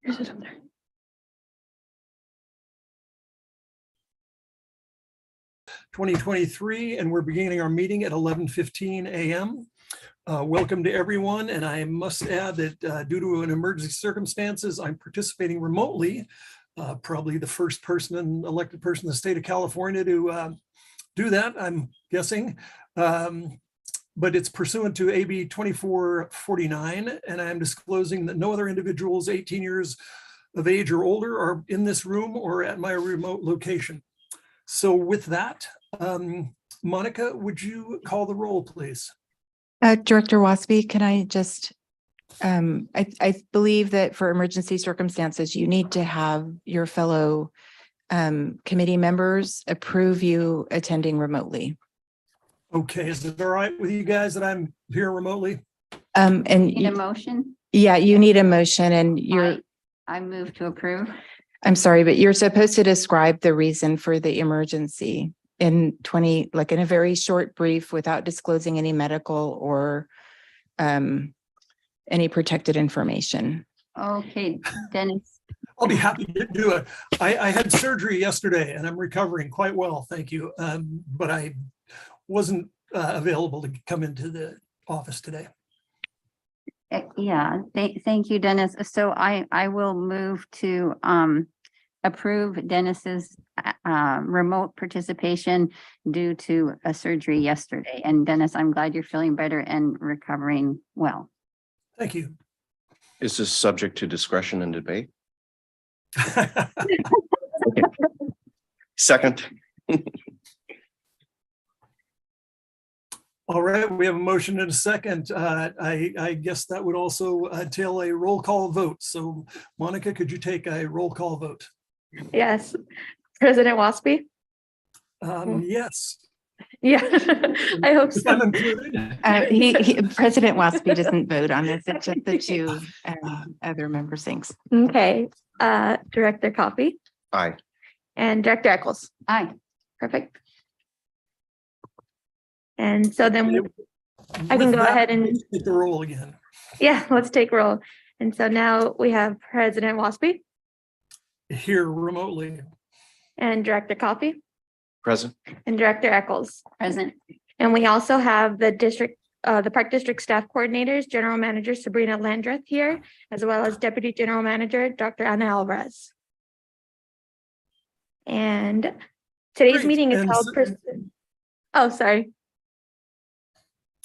Where's it up there? (2023), and we're beginning our meeting at 11:15 a.m. Welcome to everyone, and I must add that due to an emergency circumstances, I'm participating remotely. Probably the first elected person in the state of California to do that, I'm guessing. But it's pursuant to AB 2449, and I am disclosing that no other individuals 18 years of age or older are in this room or at my remote location. So with that, Monica, would you call the roll, please? Director Wasby, can I just, I believe that for emergency circumstances, you need to have your fellow committee members approve you attending remotely. Okay, is it all right with you guys that I'm here remotely? And Need a motion? yeah, you need a motion, and you're, I move to approve. I'm sorry, but you're supposed to describe the reason for the emergency in in a very short brief without disclosing any medical or any protected information. Okay, Dennis. I'll be happy to do it. I had surgery yesterday and I'm recovering quite well, thank you. But I wasn't available to come into the office today. Yeah, thank you, Dennis. So I will move to approve Dennis's remote participation due to a surgery yesterday. And Dennis, I'm glad you're feeling better and recovering well. Thank you. Is this subject to discretion and debate? Second. All right, we have a motion and a second. I guess that would also entail a roll call vote. So Monica, could you take a roll call vote? Yes. President Wasby? Yes. Yeah, I hope If I'm so. included. President Wasby doesn't vote on this. It's just the two other members. Thanks. Okay, Director Coffey Aye. and Director Eccles. Aye. Perfect. And so then, I can With go that, ahead and- let's take the roll again. yeah, let's take roll. And so now we have President Wasby Here remotely. and Director Coffey Present. and Director Eccles. Present. And we also have the Park District Staff Coordinators, General Manager Sabrina Landreth here, as well as Deputy General Manager, Dr. Ana Alvarez. And today's Great. meeting is And held. so- Oh, sorry.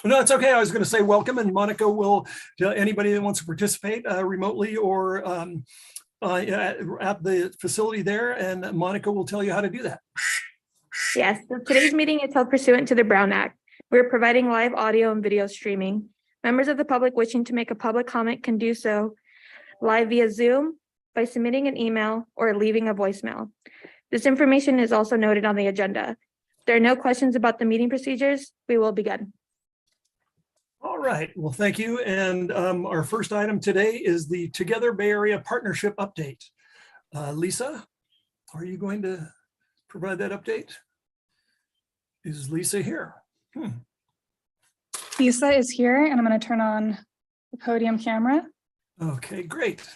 No, it's okay. I was going to say welcome, and Monica will, to anybody that wants to participate remotely or at the facility there, and Monica will tell you how to do that. Yes, so today's meeting is held pursuant to the Brown Act. We're providing live audio and video streaming. Members of the public wishing to make a public comment can do so live via Zoom by submitting an email or leaving a voicemail. This information is also noted on the agenda. If there are no questions about the meeting procedures, we will begin. All right. Well, thank you. And our first item today is the Together Bay Area Partnership Update. Lisa, are you going to provide that update? Is Lisa here? Lisa is here, and I'm going to turn on the podium camera. Okay, great.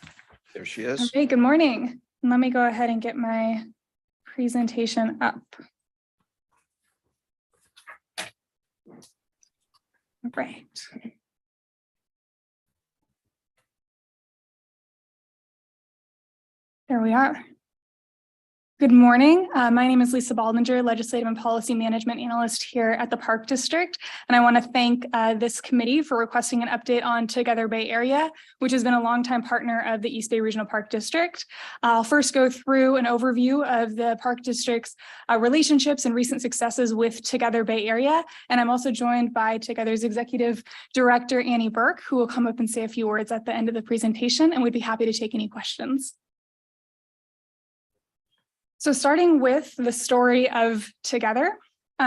There she is. Okay, good morning. And let me go ahead and get my presentation up. Right. There we are. Good morning. My name is Lisa Baldinger, Legislative and Policy Management Analyst here at the Park District. And I want to thank this committee for requesting an update on Together Bay Area, which has been a longtime partner of the East Bay Regional Park District. I'll first go through an overview of the Park District's relationships and recent successes with Together Bay Area. And I'm also joined by Together's Executive Director, Annie Burke, who will come up and say a few words at the end of the presentation, and we'd be happy to take any questions. So starting with the story of Together.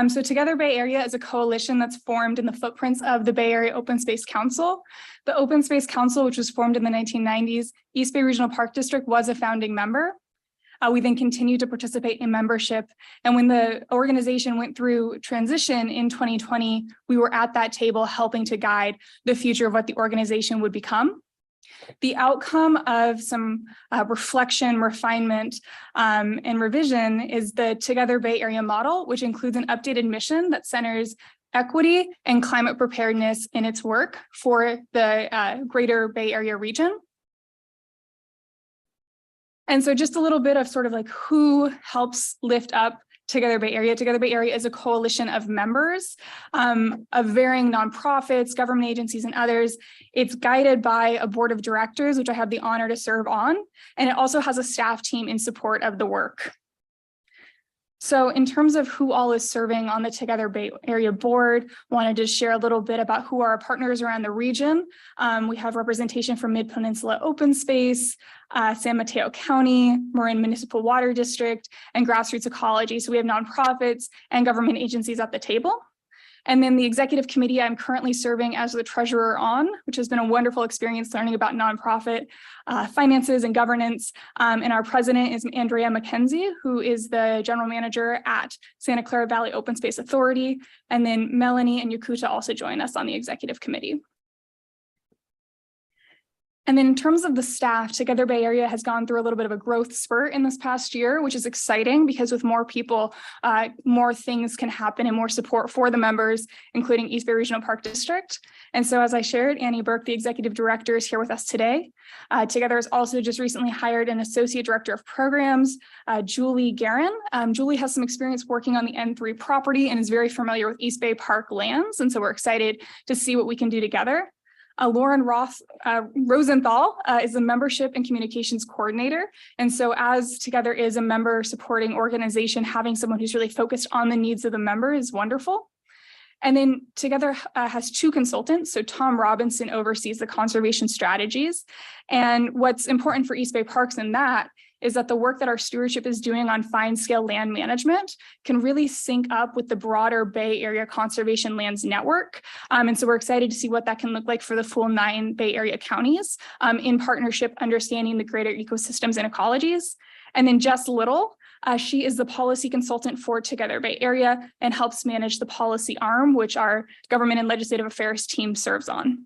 So Together Bay Area is a coalition that's formed in the footprints of the Bay Area Open Space Council. The Open Space Council, which was formed in the 1990s, East Bay Regional Park District was a founding member. We then continued to participate in membership. And when the organization went through transition in 2020, we were at that table helping to guide the future of what the organization would become. The outcome of some reflection, refinement, and revision is the Together Bay Area model, which includes an updated mission that centers equity and climate preparedness in its work for the greater Bay Area region. And so just a little bit of sort of like who helps lift up Together Bay Area. Together Bay Area is a coalition of members of varying nonprofits, government agencies, and others. It's guided by a board of directors, which I have the honor to serve on, and it also has a staff team in support of the work. So in terms of who all is serving on the Together Bay Area board, wanted to share a little bit about who are our partners around the region. We have representation from Mid-Peninsula Open Space, San Mateo County, Marin Municipal Water District, and Grassroots Ecology. So we have nonprofits and government agencies at the table. And then the executive committee I'm currently serving as the treasurer on, which has been a wonderful experience learning about nonprofit finances and governance. And our president is Andrea McKenzie, who is the general manager at Santa Clara Valley Open Space Authority. And then Melanie and Yakuta also join us on the executive committee. And then in terms of the staff, Together Bay Area has gone through a little bit of a growth spurt in this past year, which is exciting because with more people, more things can happen and more support for the members, including East Bay Regional Park District. And so as I shared, Annie Burke, the executive director, is here with us today. Together has also just recently hired an associate director of programs, Julie Guerin. Julie has some experience working on the N3 property and is very familiar with East Bay Park lands. And so we're excited to see what we can do together. Lauren Rosenthal is a membership and communications coordinator. And so as Together is a member supporting organization, having someone who's really focused on the needs of the member is wonderful. And then Together has two consultants. So Tom Robinson oversees the conservation strategies. And what's important for East Bay Parks in that is that the work that our stewardship is doing on fine scale land management can really sync up with the broader Bay Area Conservation Lands Network. And so we're excited to see what that can look like for the full 9 Bay Area counties in partnership, understanding the greater ecosystems and ecologies. And then Jess Little, she is the policy consultant for Together Bay Area and helps manage the policy arm, which our government and legislative affairs team serves on.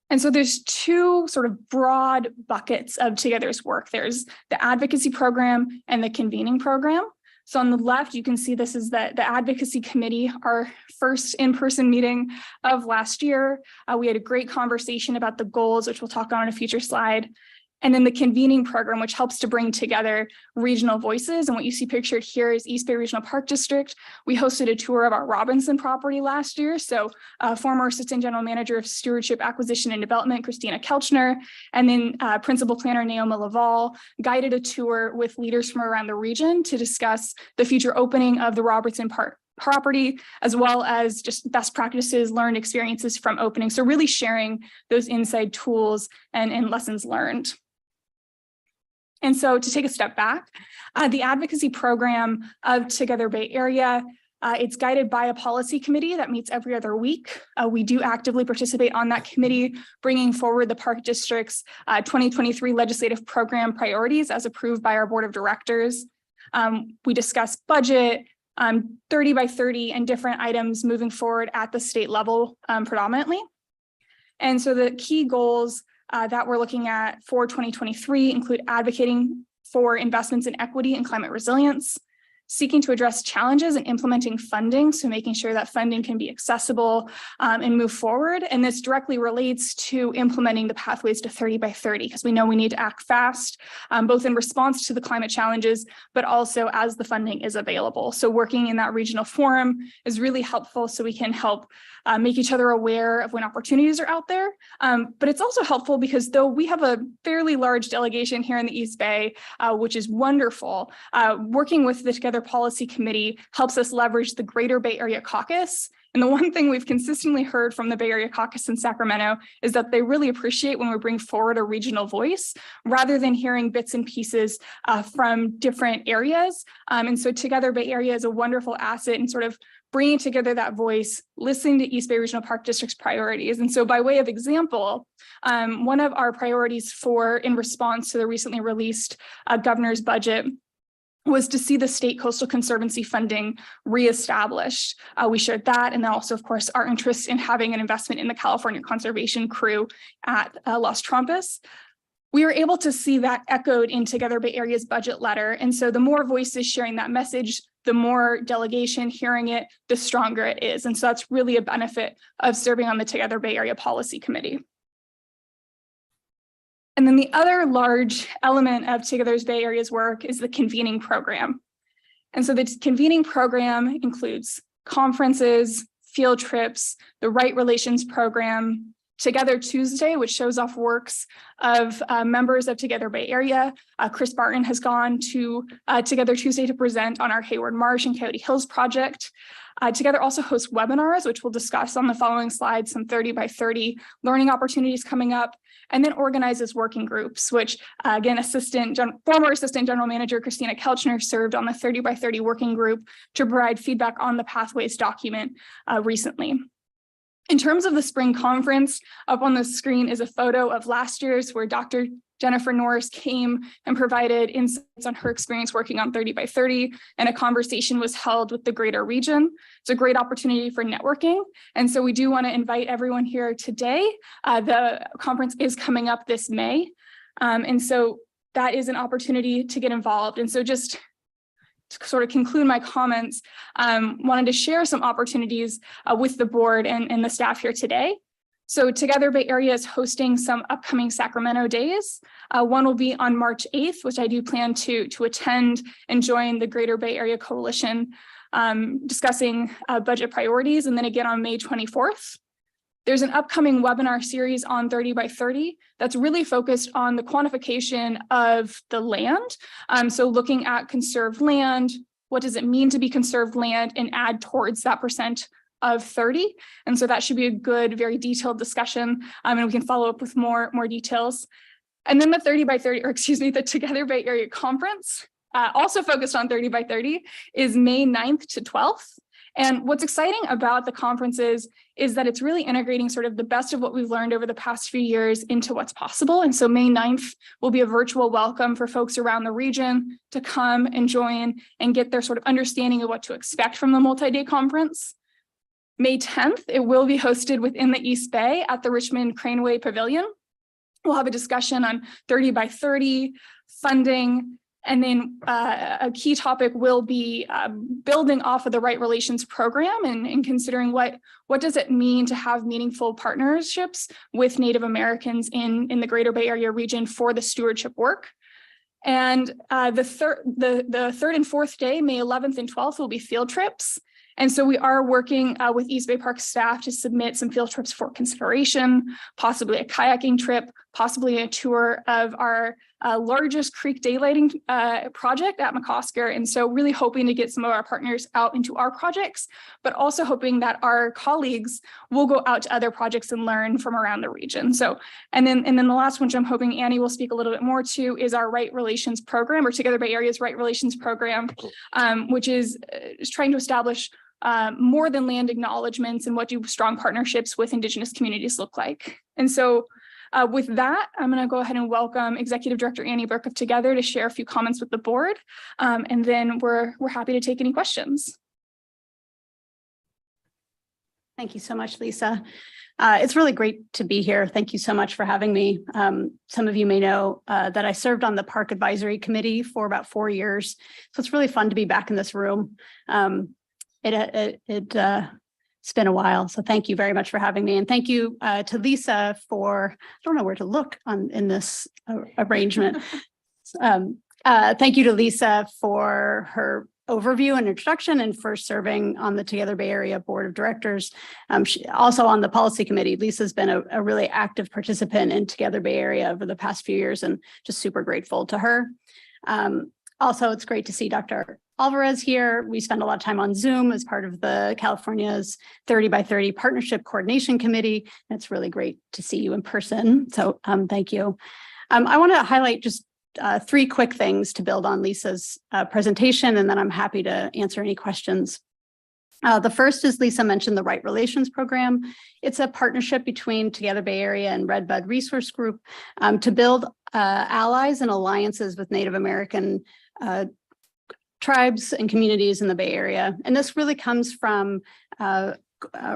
And so there's two sort of broad buckets of Together's work. There's the advocacy program and the convening program. So on the left, you can see this is the advocacy committee, our first in-person meeting of last year. We had a great conversation about the goals, which we'll talk on a future slide. And then the convening program, which helps to bring together regional voices. And what you see pictured here is East Bay Regional Park District. We hosted a tour of our Robinson property last year. So former Assistant General Manager of Stewardship, Acquisition, and Development, Christina Kelchner, and then Principal Planner Naoma Laval guided a tour with leaders from around the region to discuss the future opening of the Robertson Park property, as well as just best practices, learned experiences from opening. So really sharing those inside tools and lessons learned. And so to take a step back, the advocacy program of Together Bay Area, it's guided by a policy committee that meets every other week. We do actively participate on that committee, bringing forward the Park District's 2023 legislative program priorities as approved by our board of directors. We discuss budget, 30 by 30 and different items moving forward at the state level predominantly. And so the key goals that we're looking at for 2023 include advocating for investments in equity and climate resilience, seeking to address challenges and implementing funding, so making sure that funding can be accessible and move forward. And this directly relates to implementing the pathways to 30 by 30, because we know we need to act fast, both in response to the climate challenges, but also as the funding is available. So working in that regional forum is really helpful so we can help make each other aware of when opportunities are out there. But it's also helpful because though we have a fairly large delegation here in the East Bay, which is wonderful, working with the Together Policy Committee helps us leverage the Greater Bay Area Caucus. And the one thing we've consistently heard from the Bay Area Caucus in Sacramento is that they really appreciate when we bring forward a regional voice rather than hearing bits and pieces from different areas. And so Together Bay Area is a wonderful asset in sort of bringing together that voice, listening to East Bay Regional Park District's priorities. And so by way of example, one of our priorities in response to the recently released governor's budget was to see the State Coastal Conservancy funding reestablished. We shared that, and then also, of course, our interest in having an investment in the California Conservation Crew at Los Trompas. We were able to see that echoed in Together Bay Area's budget letter. And so the more voices sharing that message, the more delegation hearing it, the stronger it is. And so that's really a benefit of serving on the Together Bay Area Policy Committee. And then the other large element of Together Bay Area's work is the convening program. And so the convening program includes conferences, field trips, the Right Relations program, Together Tuesday, which shows off works of members of Together Bay Area. Chris Barton has gone to Together Tuesday to present on our Hayward Marsh and Coyote Hills project. Together also hosts webinars, which we'll discuss on the following slides, some 30 by 30 learning opportunities coming up, and then organizes working groups, which again, former Assistant General Manager Christina Kelchner served on the 30 by 30 working group to provide feedback on the Pathways document recently. In terms of the spring conference, up on the screen is a photo of last year's where Dr. Jennifer Norris came and provided insights on her experience working on 30 by 30, and a conversation was held with the greater region. It's a great opportunity for networking. And so we do want to invite everyone here today. The conference is coming up this May. And so that is an opportunity to get involved. And so just to sort of conclude my comments, wanted to share some opportunities with the board and the staff here today. So Together Bay Area is hosting some upcoming Sacramento days. One will be on March 8th, which I do plan to attend and join the Greater Bay Area Coalition discussing budget priorities. And then again on May 24th. There's an upcoming webinar series on 30 by 30 that's really focused on the quantification of the land. So looking at conserved land, what does it mean to be conserved land, and add towards that percent of 30. And so that should be a good, very detailed discussion. And we can follow up with more details. And then the 30 by 30, or excuse me, the Together Bay Area Conference, also focused on 30 by 30, is May 9th to 12th. And what's exciting about the conferences is that it's really integrating sort of the best of what we've learned over the past few years into what's possible. And so May 9th will be a virtual welcome for folks around the region to come and join and get their sort of understanding of what to expect from the multi-day conference. May 10th, it will be hosted within the East Bay at the Richmond Craneway Pavilion. We'll have a discussion on 30 by 30, funding, and then a key topic will be building off of the Right Relations program and considering what does it mean to have meaningful partnerships with Native Americans in the Greater Bay Area region for the stewardship work. And the third and fourth day, May 11th and 12th, will be field trips. And so we are working with East Bay Park staff to submit some field trips for consideration, possibly a kayaking trip, possibly a tour of our largest creek daylighting project at McCosker. And so really hoping to get some of our partners out into our projects, but also hoping that our colleagues will go out to other projects and learn from around the region. So, and then the last one, which I'm hoping Annie will speak a little bit more to, is our Right Relations program, or Together Bay Area's Right Relations program, which is trying to establish more than land acknowledgements and what do strong partnerships with Indigenous communities look like. And so with that, I'm going to go ahead and welcome Executive Director Annie Burke of Together to share a few comments with the board. And then we're happy to take any questions. Thank you so much, Lisa. It's really great to be here. Thank you so much for having me. Some of you may know that I served on the Park Advisory Committee for about 4 years. So it's really fun to be back in this room. It's been a while, so thank you very much for having me, and thank you to Lisa for, I don't know where to look in this arrangement. Thank you to Lisa for her overview and introduction, and for serving on the Together Bay Area Board of Directors. Also on the Policy Committee, Lisa's been a really active participant in Together Bay Area over the past few years, and just super grateful to her. Also, it's great to see Dr. Alvarez here. We spend a lot of time on Zoom as part of the California's 30 by 30 Partnership Coordination Committee. It's really great to see you in person. So thank you. I want to highlight just 3 quick things to build on Lisa's presentation, and then I'm happy to answer any questions. The first is, Lisa mentioned the Right Relations program. It's a partnership between Together Bay Area and Redbud Resource Group to build allies and alliances with Native American tribes and communities in the Bay Area. And this really comes from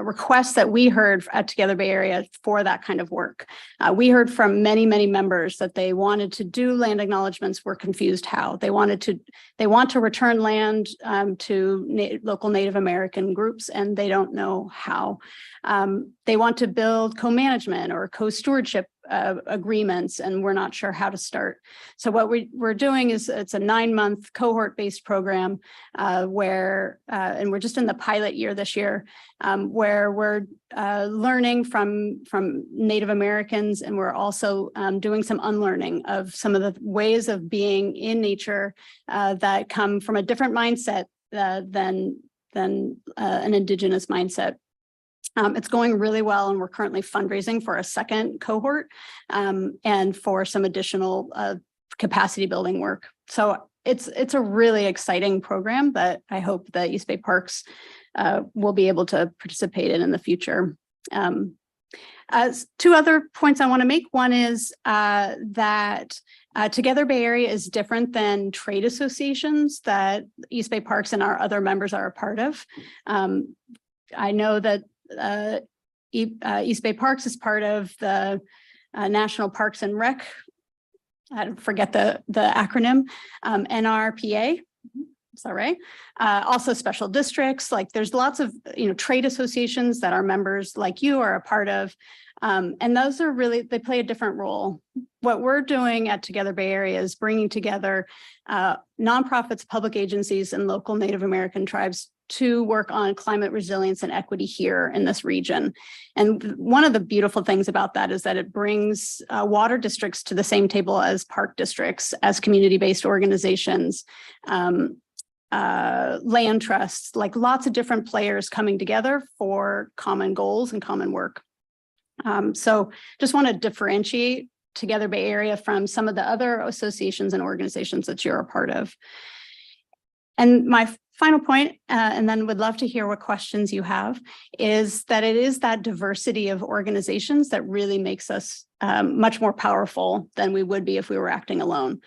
requests that we heard at Together Bay Area for that kind of work. We heard from many, many members that they wanted to do land acknowledgements, were confused how. They want to return land to local Native American groups, and they don't know how. They want to build co-management or co-stewardship agreements, and we're not sure how to start. So what we're doing is it's a 9-month cohort-based program where, and we're just in the pilot year this year, where we're learning from Native Americans, and we're also doing some unlearning of some of the ways of being in nature that come from a different mindset than an Indigenous mindset. It's going really well, and we're currently fundraising for a second cohort and for some additional capacity building work. So it's a really exciting program that I hope that East Bay Parks will be able to participate in the future. As 2 other points I want to make. One is that Together Bay Area is different than trade associations that East Bay Parks and our other members are a part of. I know that East Bay Parks is part of the National Parks and Rec. I forget the acronym, NRPA. Is that right? Also special districts, like there's lots of, trade associations that our members like you are a part of. And those are really, they play a different role. What we're doing at Together Bay Area is bringing together nonprofits, public agencies, and local Native American tribes to work on climate resilience and equity here in this region. And one of the beautiful things about that is that it brings water districts to the same table as park districts, as community-based organizations, land trusts, like lots of different players coming together for common goals and common work. So just want to differentiate Together Bay Area from some of the other associations and organizations that you're a part of. And my final point, and then would love to hear what questions you have, is that it is that diversity of organizations that really makes us much more powerful than we would be if we were acting alone.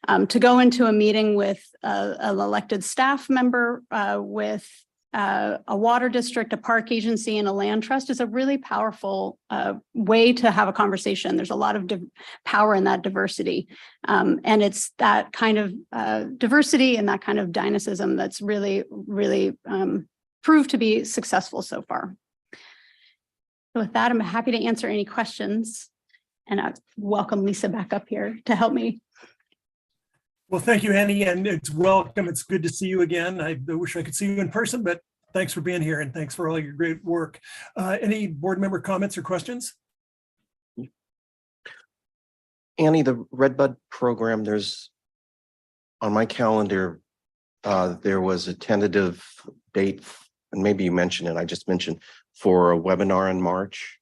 To go into a meeting with an elected staff member, with a water district, a park agency, and a land trust is a really powerful way to have a conversation. There's a lot of power in that diversity. And it's that kind of diversity and that kind of dynamism that's really, really proved to be successful so far. So with that, I'm happy to answer any questions. And I welcome Lisa back up here to help me. Well, thank you, Annie, and it's welcome. It's good to see you again. I wish I could see you in person, but thanks for being here and thanks for all your great work. Any board member comments or questions? Annie, the Redbud program, there's on my calendar, there was a tentative date, and maybe you mentioned it, I just mentioned, for a webinar in March.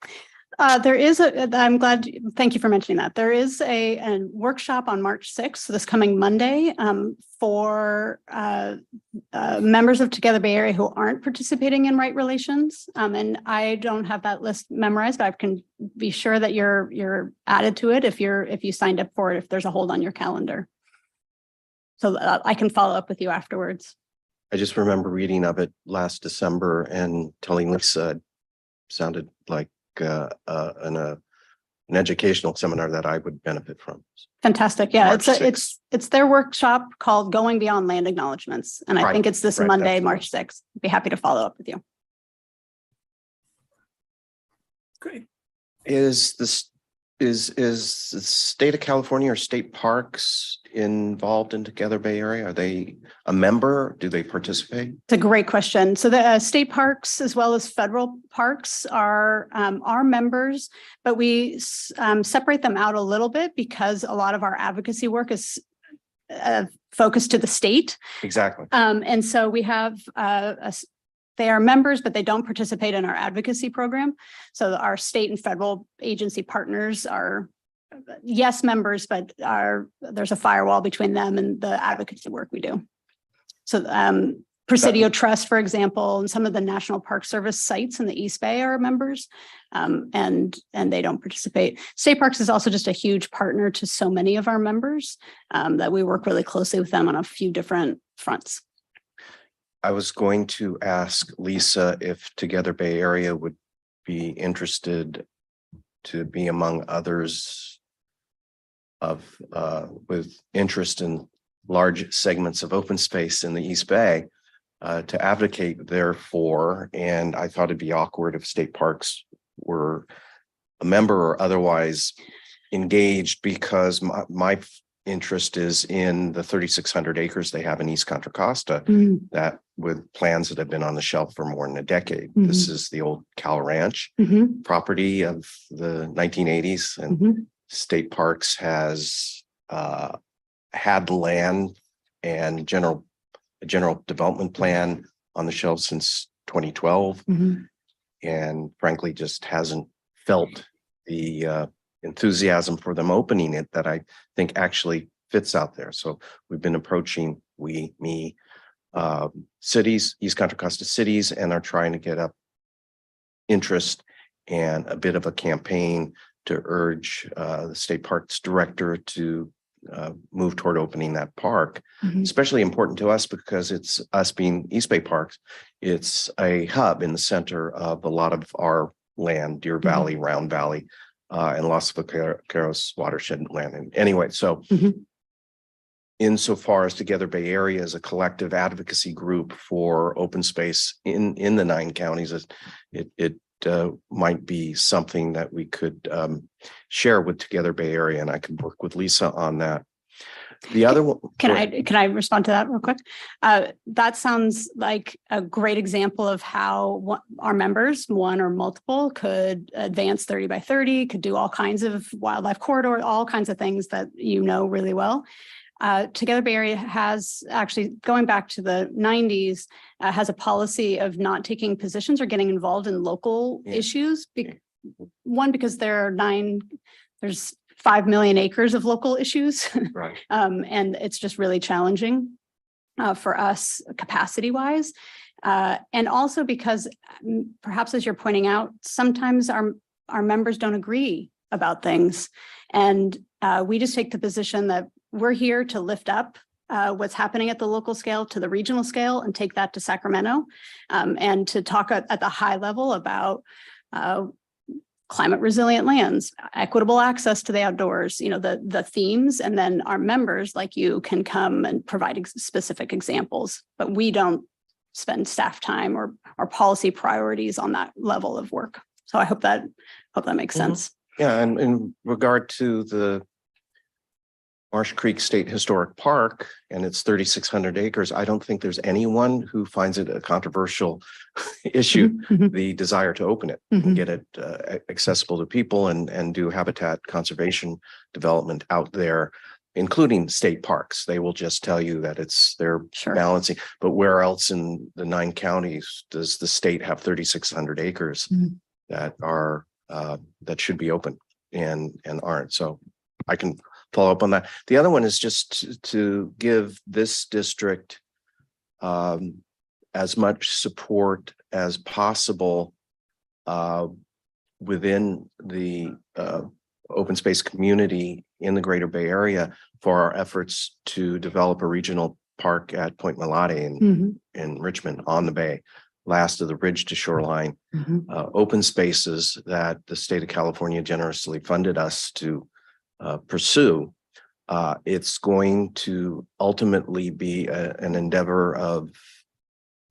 There is I'm glad, thank you for mentioning that. There is a workshop on March 6th, so this coming Monday, for members of Together Bay Area who aren't participating in Right Relations. And I don't have that list memorized, but I can be sure that you're added to it if you signed up for it, if there's a hold on your calendar. So I can follow up with you afterwards. I just remember reading of it last December and telling Lisa it sounded like an educational seminar that I would benefit from. Fantastic. Yeah, March 6th. it's their workshop called Going Beyond Land Acknowledgements. And I think it's this Monday, that's March 6th. I'd be happy to follow up with you. Great. Is the state of California or state parks involved in Together Bay Area? Are they a member? Do they participate? It's a great question. So the state parks as well as federal parks are members, but we separate them out a little bit because a lot of our advocacy work is focused to the state. Exactly. And so we have they are members, but they don't participate in our advocacy program. So our state and federal agency partners are, yes, members, but there's a firewall between them and the advocacy work we do. So Presidio Trust, for example, and some of the National Park Service sites in the East Bay are members, and they don't participate. State Parks is also just a huge partner to so many of our members that we work really closely with them on a few different fronts. I was going to ask Lisa if Together Bay Area would be interested to be among others of with interest in large segments of open space in the East Bay to advocate therefore. And I thought it'd be awkward if state parks were a member or otherwise engaged, because my interest is in the 3,600 acres they have in East Contra Costa, that with plans that have been on the shelf for more than a decade. This is the old Cal Ranch property of the 1980s, and State Parks has had land and general development plan on the shelf since 2012, and frankly just hasn't felt the enthusiasm for them opening it that I think actually fits out there. So we've been approaching cities, East Contra Costa cities, and are trying to get up interest and a bit of a campaign to urge the state parks director to move toward opening that park. Especially important to us because it's us being East Bay Parks. It's a hub in the center of a lot of our land, Deer Valley, Round Valley, and Los Vaqueros watershed land. And anyway, so insofar as Together Bay Area is a collective advocacy group for open space in the 9 counties, it might be something that we could share with Together Bay Area, and I could work with Lisa on that. The other one, Can I respond to that real quick? That sounds like a great example of how our members, one or multiple, could advance 30 by 30, could do all kinds of wildlife corridor, all kinds of things that you know really well. Together Bay Area has actually, going back to the 90s, has a policy of not taking positions or getting involved in local issues. One, because there's 5 million acres of local issues. right. And it's just really challenging for us capacity wise. And also because perhaps as you're pointing out, sometimes our members don't agree about things. And we just take the position that we're here to lift up what's happening at the local scale to the regional scale and take that to Sacramento, and to talk at the high level about climate resilient lands, equitable access to the outdoors, the themes, and then our members like you can come and provide specific examples, but we don't spend staff time or policy priorities on that level of work. So I hope that makes sense. Yeah, and in regard to the Marsh Creek State Historic Park and its 3,600 acres, I don't think there's anyone who finds it a controversial issue, the desire to open it and get it accessible to people and do habitat conservation development out there, including state parks. They will just tell you that they're balancing, but where else in the 9 counties does the state have 3,600 acres that are that should be open and aren't? So I can follow up on that. The other one is just to give this district as much support as possible within the open space community in the Greater Bay Area for our efforts to develop a regional park at Point Malate in Richmond on the bay, last of the ridge to shoreline open spaces that the state of California generously funded us to pursue. It's going to ultimately be an endeavor of,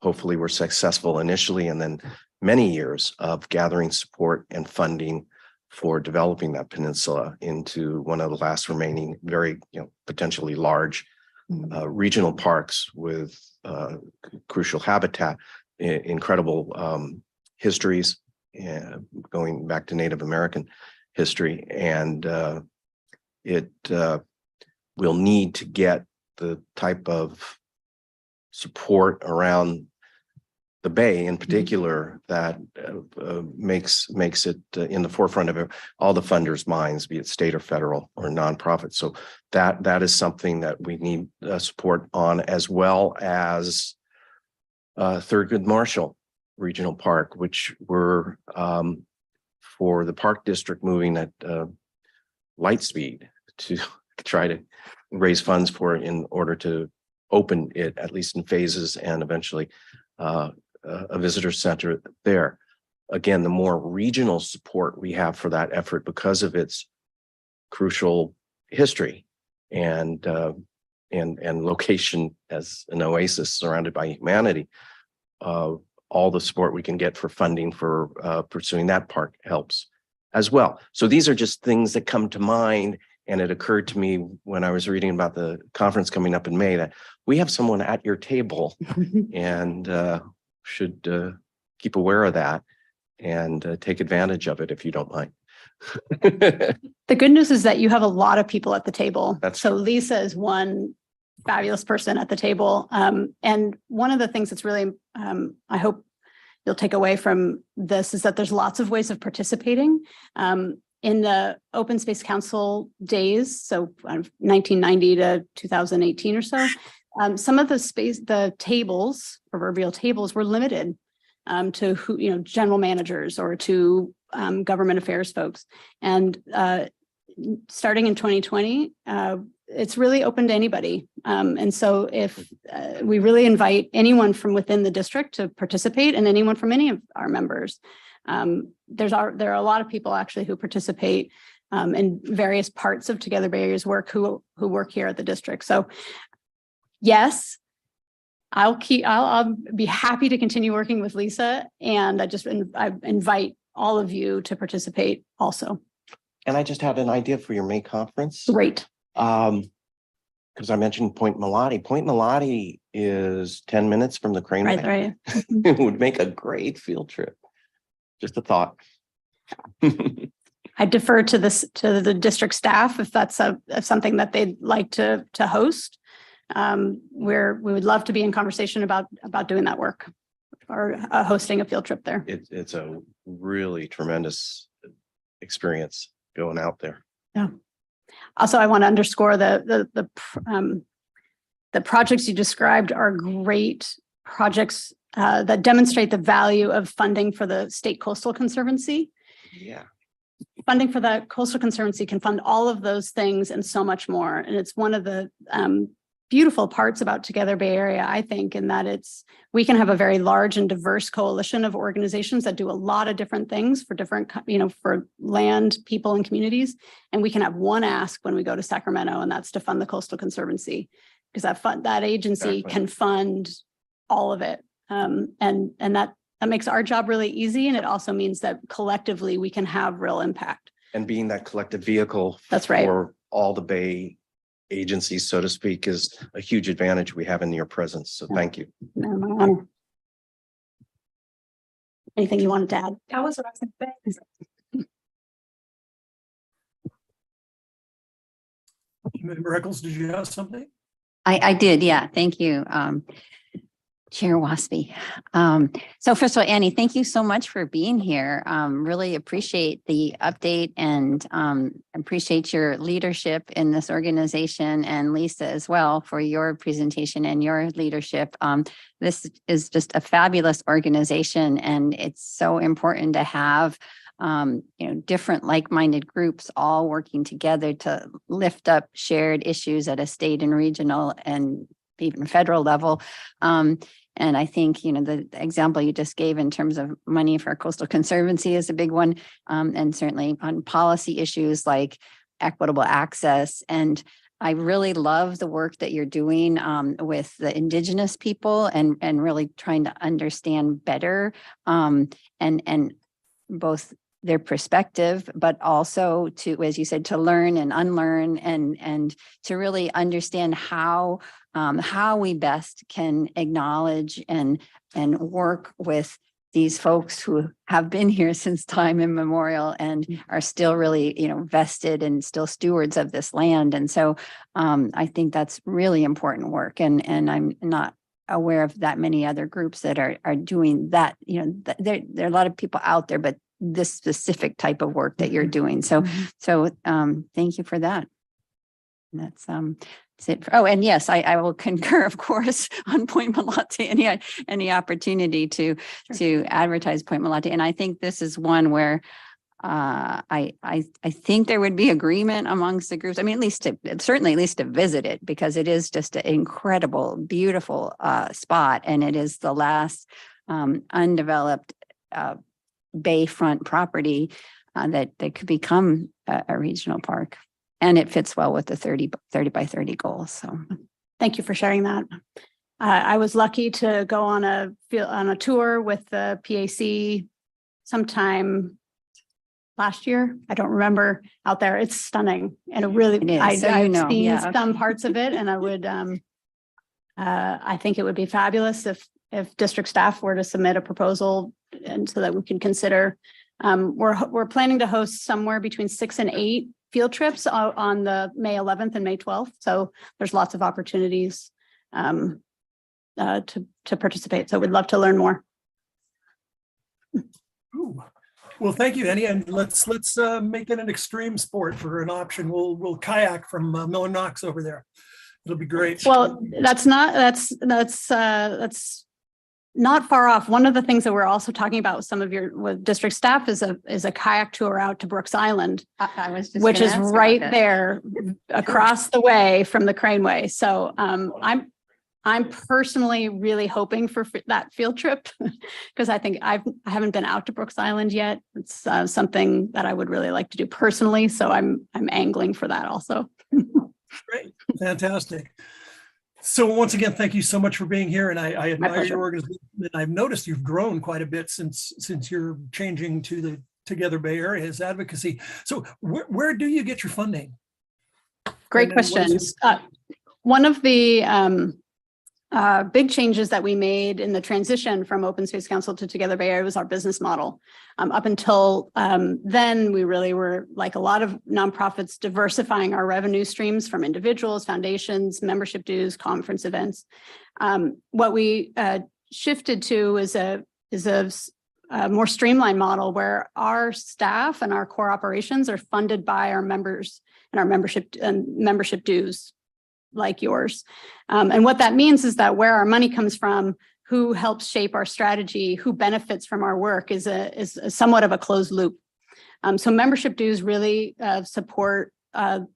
hopefully we're successful initially, and then many years of gathering support and funding for developing that peninsula into one of the last remaining very potentially large regional parks with crucial habitat, incredible histories, going back to Native American history, and it will need to get the type of support around the Bay in particular that makes it in the forefront of all the funders' minds, be it state or federal or nonprofit. So that is something that we need support on, as well as Thurgood Marshall Regional Park, which we're for the park district moving at light speed to try to raise funds for in order to open it, at least in phases, and eventually a visitor center there. Again, the more regional support we have for that effort because of its crucial history and location as an oasis surrounded by humanity, all the support we can get for funding for pursuing that park helps as well. So these are just things that come to mind. And it occurred to me when I was reading about the conference coming up in May that we have someone at your table and should keep aware of that and take advantage of it if you don't mind. The good news is that you have a lot of people at the table. That's So true. Lisa is one fabulous person at the table. And one of the things that's really, I hope you'll take away from this is that there's lots of ways of participating. In the Open Space Council days, so 1990 to 2018 or so, some of the tables, proverbial tables, were limited to who, general managers or to government affairs folks. And starting in 2020, it's really open to anybody. And so if we really invite anyone from within the district to participate and anyone from any of our members. There are a lot of people actually who participate in various parts of Together Bay Area's work who work here at the district. So yes, I'll be happy to continue working with Lisa, and I invite all of you to participate also. And I just had an idea for your May conference. Great. Because I mentioned Point Malati. Point Malati is 10 minutes from the Crane. Right. It would make a great field trip. Just a thought. I defer to the district staff if that's something that they'd like to host. We would love to be in conversation about doing that work or hosting a field trip there. It's a really tremendous experience going out there. Yeah. Also, I want to underscore the projects you described are great projects that demonstrate the value of funding for the State Coastal Conservancy. Yeah. Funding for the Coastal Conservancy can fund all of those things and so much more. And it's one of the beautiful parts about Together Bay Area, I think, in that we can have a very large and diverse coalition of organizations that do a lot of different things for different, for land, people, and communities. And we can have one ask when we go to Sacramento, and that's to fund the Coastal Conservancy, because that agency Exactly. can fund all of it. And that makes our job really easy. And it also means that collectively we can have real impact. And being that collective vehicle. That's right. For all the Bay agencies, so to speak, is a huge advantage we have in your presence. So thank you. My honor. Anything you wanted to add? That was what I was going to say. Member Eccles, did you have something? I did, yeah. Thank you, Chair Waspy. So first of all, Annie, thank you so much for being here. Really appreciate the update and appreciate your leadership in this organization, and Lisa as well for your presentation and your leadership. This is just a fabulous organization, and it's so important to have different like-minded groups all working together to lift up shared issues at a state and regional and even federal level. And I think, the example you just gave in terms of money for Coastal Conservancy is a big one. And certainly on policy issues like equitable access. And I really love the work that you're doing with the Indigenous people and really trying to understand better and both their perspective, but also to, as you said, to learn and unlearn and to really understand how we best can acknowledge and work with these folks who have been here since time immemorial and are still really, vested and still stewards of this land. And so I think that's really important work. And I'm not aware of that many other groups that are doing that. There are a lot of people out there, but this specific type of work that you're doing. So thank you for that. That's it. And yes, I will concur, of course, on Point Malati, any opportunity to advertise Point Malati. And I think this is one where I think there would be agreement amongst the groups. I mean, certainly at least to visit it, because it is just an incredible, beautiful spot. And it is the last undeveloped bayfront property that could become a regional park. And it fits well with the 30 by 30 goals. So Thank you for sharing that. I was lucky to go on a tour with the PAC sometime last year. I don't remember out there. It's stunning and it really, It is. So you I've know, seen yeah. some parts of it and I would, I think it would be fabulous if district staff were to submit a proposal and so that we can consider. We're planning to host somewhere between 6 and 8 field trips on the May 11th and May 12th. So there's lots of opportunities to participate. So we'd love to learn more. Ooh. Well, thank you, Annie, and let's make it an extreme sport for an option. We'll kayak from Miller Knox over there. It'll be great. Well, that's not far off. One of the things that we're also talking about with some of with district staff is a kayak tour out to Brooks Island, I was just which gonna is ask about right that. there across the way from the Craneway. So I'm personally really hoping for that field trip because I think I haven't been out to Brooks Island yet. It's something that I would really like to do personally. So I'm angling for that also. Great, fantastic. So once again, thank you so much for being here, and I admire pleasure. your organization. And I've noticed you've grown quite a bit since you're changing to the Together Bay Area's advocacy. So where do you get your funding? Great And what is questions. One of the big changes that we made in the transition from Open Space Council to Together Bay Area was our business model. Up until then, we really were, like a lot of nonprofits, diversifying our revenue streams from individuals, foundations, membership dues, conference events. What we shifted to is a more streamlined model where our staff and our core operations are funded by our members and our membership dues, like yours. And what that means is that where our money comes from, who helps shape our strategy, who benefits from our work is somewhat of a closed loop. So membership dues really support the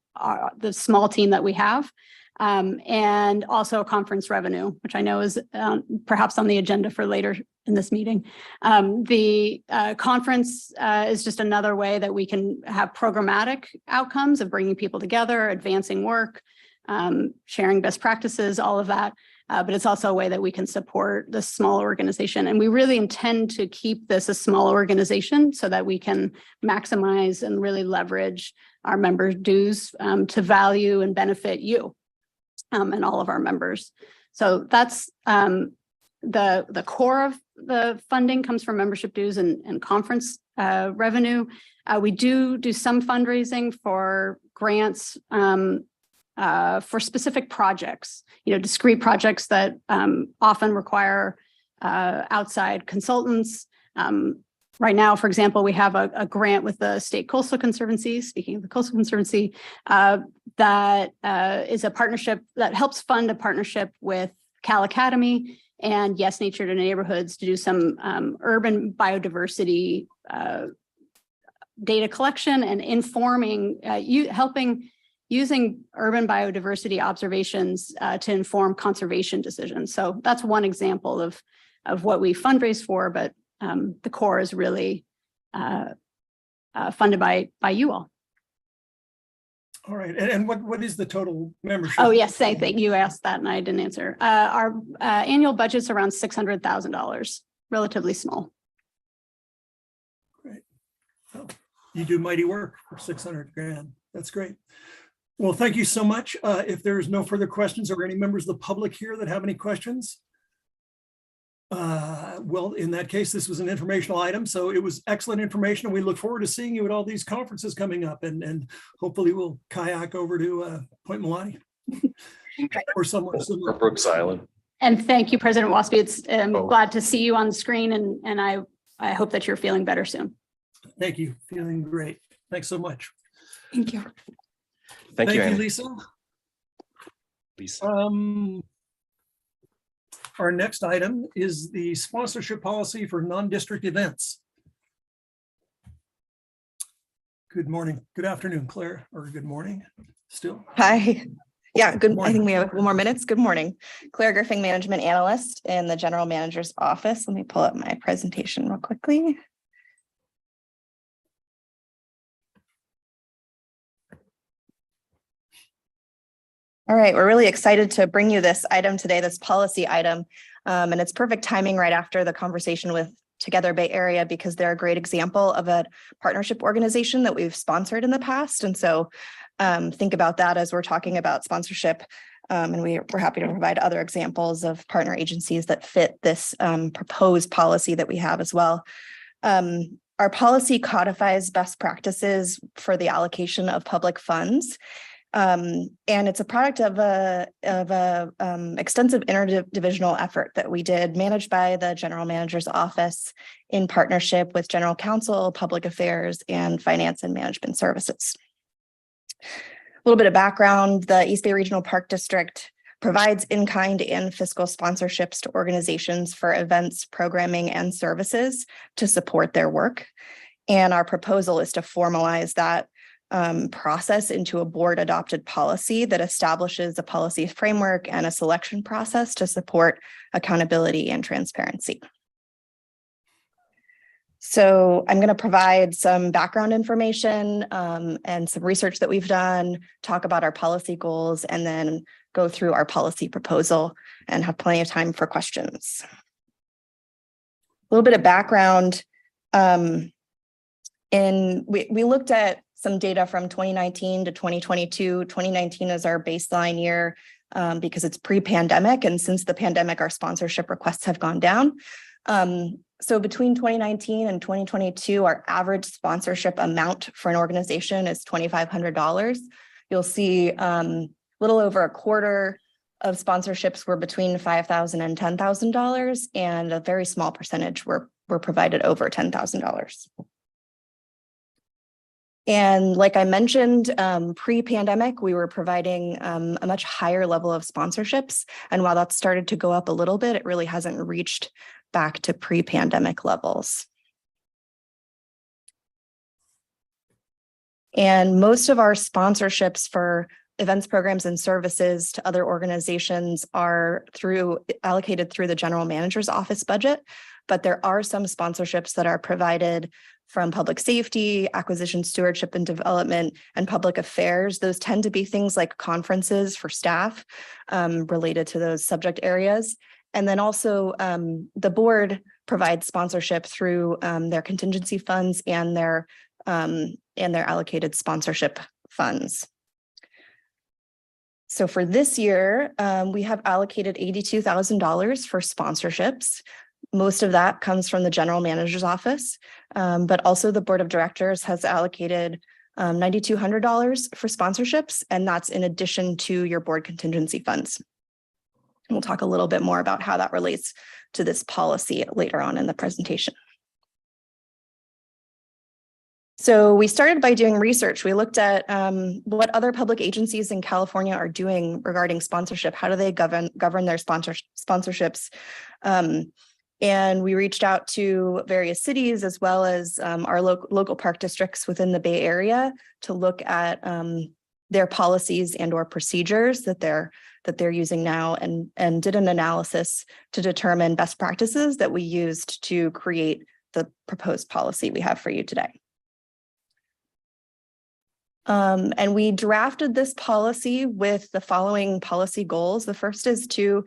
small team that we have, and also conference revenue, which I know is perhaps on the agenda for later in this meeting. The conference is just another way that we can have programmatic outcomes of bringing people together, advancing work, sharing best practices, all of that. But it's also a way that we can support the small organization. And we really intend to keep this a small organization so that we can maximize and really leverage our member dues to value and benefit you and all of our members. So that's the core of the funding comes from membership dues and conference revenue. We do some fundraising for grants for specific projects, discrete projects that often require outside consultants. Right now, for example, we have a grant with the State Coastal Conservancy, speaking of the Coastal Conservancy, that is a partnership that helps fund a partnership with Cal Academy and Yes Nature to Neighborhoods to do some urban biodiversity data collection and informing, using urban biodiversity observations to inform conservation decisions. So that's one example of what we fundraise for, but the core is really funded by you all. All right, and what is the total membership? Oh, yes, thank you. You asked that and I didn't answer. Our annual budget's around $600,000, relatively small. Great. Well, you do mighty work for 600 grand. That's great. Well, thank you so much. If there's no further questions or any members of the public here that have any questions, well, in that case, this was an informational item. So it was excellent information. And we look forward to seeing you at all these conferences coming up, and hopefully we'll kayak over to Point Milani or somewhere Or similar. Brooks Island. And thank you, President Waspy. It's Oh. glad to see you on the screen and I hope that you're feeling better soon. Thank you. Feeling great. Thanks so much. Thank you. Thank you, Annie. Lisa. Lisa. Our next item is the sponsorship policy for non-district events. Good morning, good afternoon, Claire, or good morning still. Hi. Yeah, good. I Morning. think we have a couple more minutes. Good morning. Claire Griffin, Management Analyst in the General Manager's Office. Let me pull up my presentation real quickly. All right, we're really excited to bring you this item today, this policy item. And it's perfect timing right after the conversation with Together Bay Area, because they're a great example of a partnership organization that we've sponsored in the past. And so think about that as we're talking about sponsorship. And we're happy to provide other examples of partner agencies that fit this proposed policy that we have as well. Our policy codifies best practices for the allocation of public funds. And it's a product of a extensive interdivisional effort that we did, managed by the General Manager's Office in partnership with General Counsel, Public Affairs, and Finance and Management Services. A little bit of background: the East Bay Regional Park District provides in-kind and fiscal sponsorships to organizations for events, programming, and services to support their work. And our proposal is to formalize that process into a board adopted policy that establishes a policy framework and a selection process to support accountability and transparency. So I'm going to provide some background information and some research that we've done, talk about our policy goals, and then go through our policy proposal and have plenty of time for questions. A little bit of background. We looked at some data from 2019 to 2022. 2019 is our baseline year because it's pre-pandemic, and since the pandemic, our sponsorship requests have gone down. So between 2019 and 2022, our average sponsorship amount for an organization is $2,500. You'll see a little over a quarter of sponsorships were between $5,000 and $10,000, and a very small percentage were provided over $10,000. And like I mentioned, pre-pandemic, we were providing a much higher level of sponsorships. And while that's started to go up a little bit, it really hasn't reached back to pre-pandemic levels. And most of our sponsorships for events, programs, and services to other organizations are allocated through the General Manager's Office budget, but there are some sponsorships that are provided from public safety, acquisition, stewardship, and development, and public affairs. Those tend to be things like conferences for staff related to those subject areas. And then also the board provides sponsorship through their contingency funds and their allocated sponsorship funds. So for this year, we have allocated $82,000 for sponsorships. Most of that comes from the General Manager's Office, but also the Board of Directors has allocated $9,200 for sponsorships, and that's in addition to your board contingency funds. We'll talk a little bit more about how that relates to this policy later on in the presentation. So we started by doing research. We looked at what other public agencies in California are doing regarding sponsorship. How do they govern their sponsorships? And we reached out to various cities as well as our local park districts within the Bay Area to look at their policies and or procedures that they're using now, and did an analysis to determine best practices that we used to create the proposed policy we have for you today. And we drafted this policy with the following policy goals. The first is to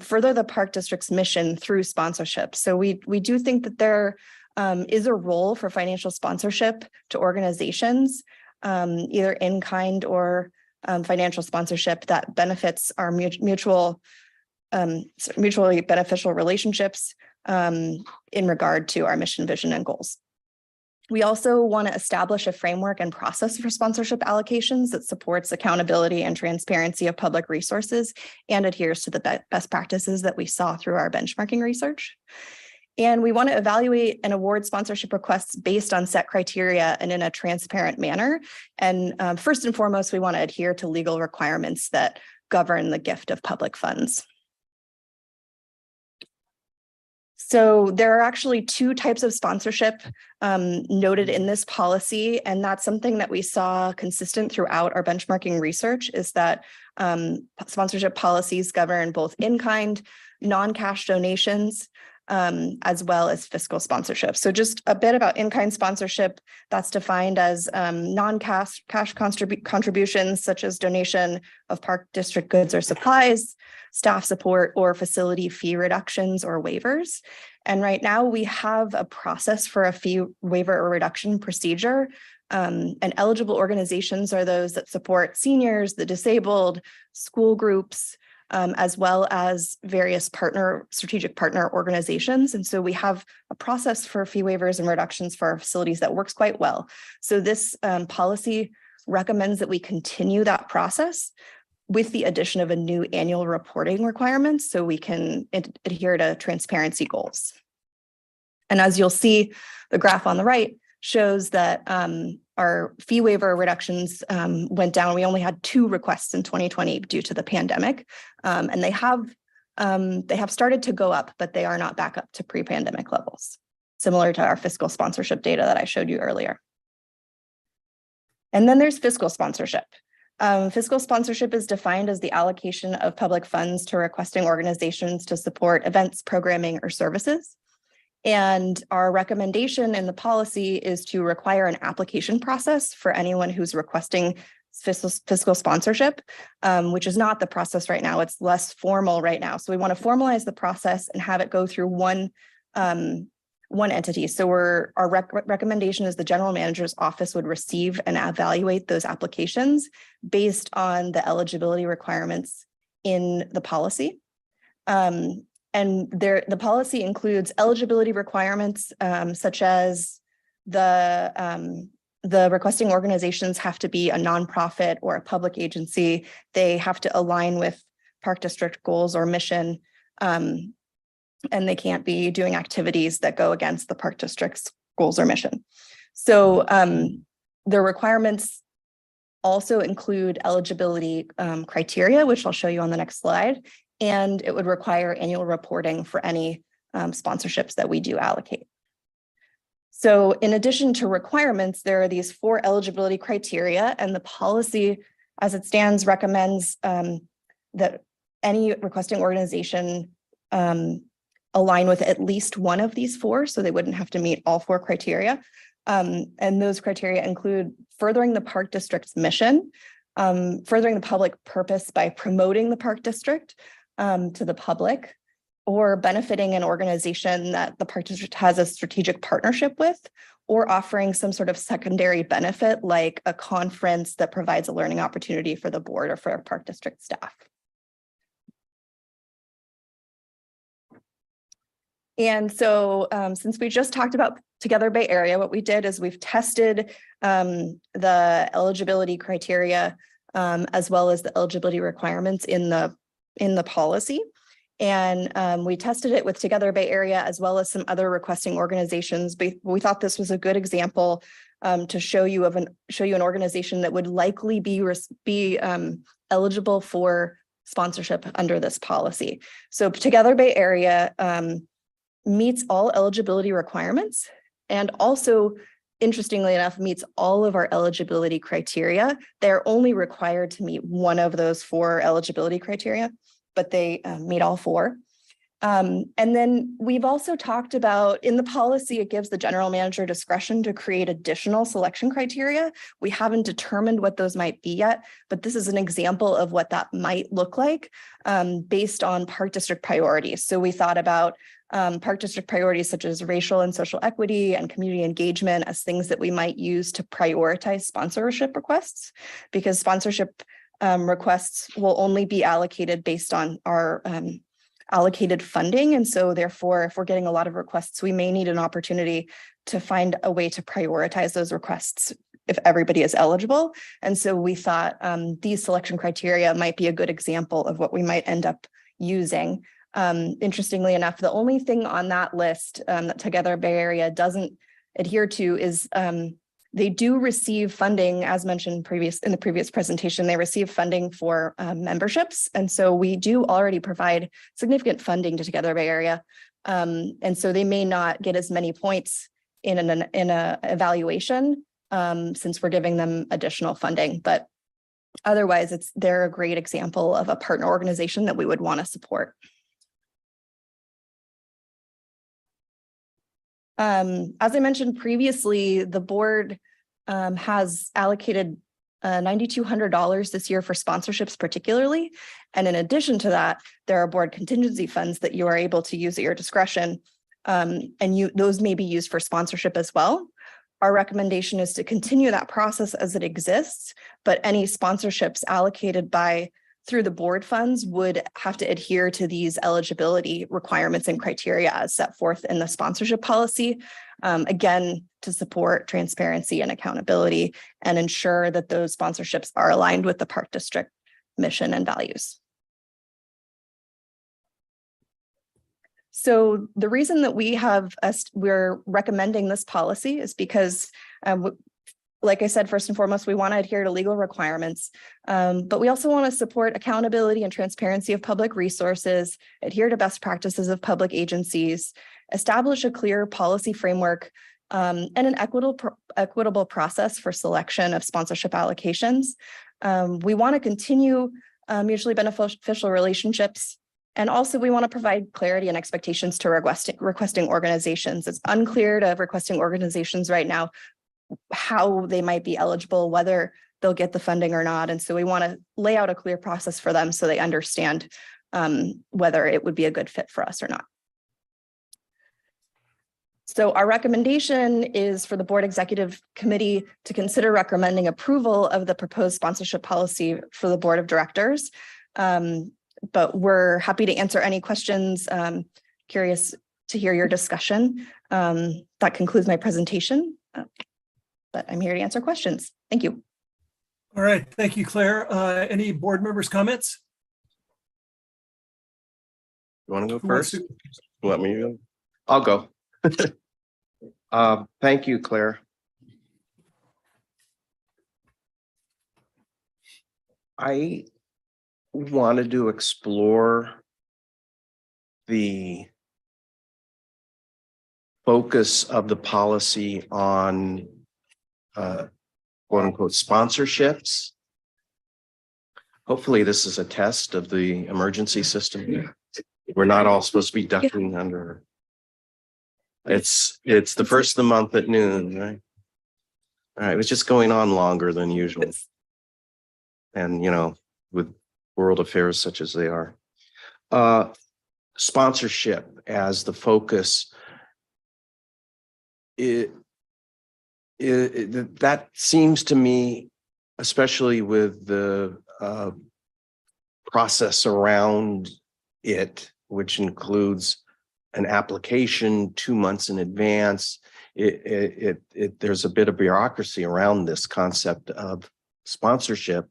further the park district's mission through sponsorship. So we do think that there is a role for financial sponsorship to organizations, either in kind or financial sponsorship that benefits our mutually beneficial relationships in regard to our mission, vision, and goals. We also want to establish a framework and process for sponsorship allocations that supports accountability and transparency of public resources and adheres to the best practices that we saw through our benchmarking research. And we want to evaluate and award sponsorship requests based on set criteria and in a transparent manner. And first and foremost, we want to adhere to legal requirements that govern the gift of public funds. So there are actually two types of sponsorship noted in this policy, and that's something that we saw consistent throughout our benchmarking research is that sponsorship policies govern both in-kind, non-cash donations, as well as fiscal sponsorship. So just a bit about in-kind sponsorship, that's defined as non-cash contributions such as donation of park district goods or supplies, staff support, or facility fee reductions or waivers. And right now we have a process for a fee waiver or reduction procedure. And eligible organizations are those that support seniors, the disabled, school groups, as well as various strategic partner organizations. And so we have a process for fee waivers and reductions for our facilities that works quite well. So this policy recommends that we continue that process with the addition of a new annual reporting requirement so we can adhere to transparency goals. And as you'll see, the graph on the right shows that our fee waiver reductions went down. We only had 2 requests in 2020 due to the pandemic, and they have started to go up, but they are not back up to pre-pandemic levels, similar to our fiscal sponsorship data that I showed you earlier. And then there's fiscal sponsorship. Fiscal sponsorship is defined as the allocation of public funds to requesting organizations to support events, programming, or services. And our recommendation in the policy is to require an application process for anyone who's requesting fiscal sponsorship, which is not the process right now. It's less formal right now. So we want to formalize the process and have it go through one entity. So our recommendation is the general manager's office would receive and evaluate those applications based on the eligibility requirements in the policy. And the policy includes eligibility requirements such as the requesting organizations have to be a nonprofit or a public agency. They have to align with Park District goals or mission, and they can't be doing activities that go against the Park District's goals or mission. So the requirements also include eligibility criteria, which I'll show you on the next slide. And it would require annual reporting for any sponsorships that we do allocate. So in addition to requirements, there are these 4 eligibility criteria, and the policy as it stands recommends that any requesting organization align with at least one of these 4, so they wouldn't have to meet all 4 criteria. And those criteria include furthering the Park District's mission, furthering the public purpose by promoting the Park District to the public, or benefiting an organization that the Park District has a strategic partnership with, or offering some sort of secondary benefit like a conference that provides a learning opportunity for the board or for our Park District staff. And so since we just talked about Together Bay Area, what we did is we've tested the eligibility criteria as well as the eligibility requirements in the policy. And we tested it with Together Bay Area as well as some other requesting organizations. We thought this was a good example to show you an organization that would likely be eligible for sponsorship under this policy. So Together Bay Area meets all eligibility requirements and also, interestingly enough, meets all of our eligibility criteria. They're only required to meet one of those 4 eligibility criteria, but they meet all 4. And then we've also talked about in the policy, it gives the general manager discretion to create additional selection criteria. We haven't determined what those might be yet, but this is an example of what that might look like based on Park District priorities. So we thought about Park District priorities such as racial and social equity and community engagement as things that we might use to prioritize sponsorship requests, because sponsorship requests will only be allocated based on our allocated funding. And so therefore, if we're getting a lot of requests, we may need an opportunity to find a way to prioritize those requests if everybody is eligible. And so we thought these selection criteria might be a good example of what we might end up using. Interestingly enough, the only thing on that list that Together Bay Area doesn't adhere to is they do receive funding, as mentioned in the previous presentation, they receive funding for memberships. And so we do already provide significant funding to Together Bay Area, And so they may not get as many points in a evaluation since we're giving them additional funding. But otherwise, they're a great example of a partner organization that we would want to support. As I mentioned previously, the board has allocated $9,200 this year for sponsorships particularly. And in addition to that, there are board contingency funds that you are able to use at your discretion. And those may be used for sponsorship as well. Our recommendation is to continue that process as it exists, but any sponsorships allocated through the board funds would have to adhere to these eligibility requirements and criteria as set forth in the sponsorship policy. Again, to support transparency and accountability and ensure that those sponsorships are aligned with the Park District mission and values. So the reason that we're recommending this policy is because, like I said, first and foremost, we want to adhere to legal requirements, but we also want to support accountability and transparency of public resources, adhere to best practices of public agencies, establish a clear policy framework, and an equitable process for selection of sponsorship allocations. We want to continue mutually beneficial relationships. And also we want to provide clarity and expectations to requesting organizations. It's unclear to requesting organizations right now how they might be eligible, whether they'll get the funding or not. And so we want to lay out a clear process for them so they understand whether it would be a good fit for us or not. So our recommendation is for the Board Executive Committee to consider recommending approval of the proposed sponsorship policy for the Board of Directors. But we're happy to answer any questions. Curious to hear your discussion. That concludes my presentation, but I'm here to answer questions. Thank you. All right, thank you, Claire. Any board members' comments? You want to go Who wants first? to- Let me go. I'll go. Thank you, Claire. I wanted to explore the focus of the policy on quote unquote sponsorships. Hopefully this is a test of the emergency system. We're not all supposed to be ducking under. It's the first of the month at noon, right? All right, it's just going on longer than usual. And with world affairs such as they are. Sponsorship as the focus. That seems to me, especially with the process around it, which includes an application 2 months in advance. There's a bit of bureaucracy around this concept of sponsorship.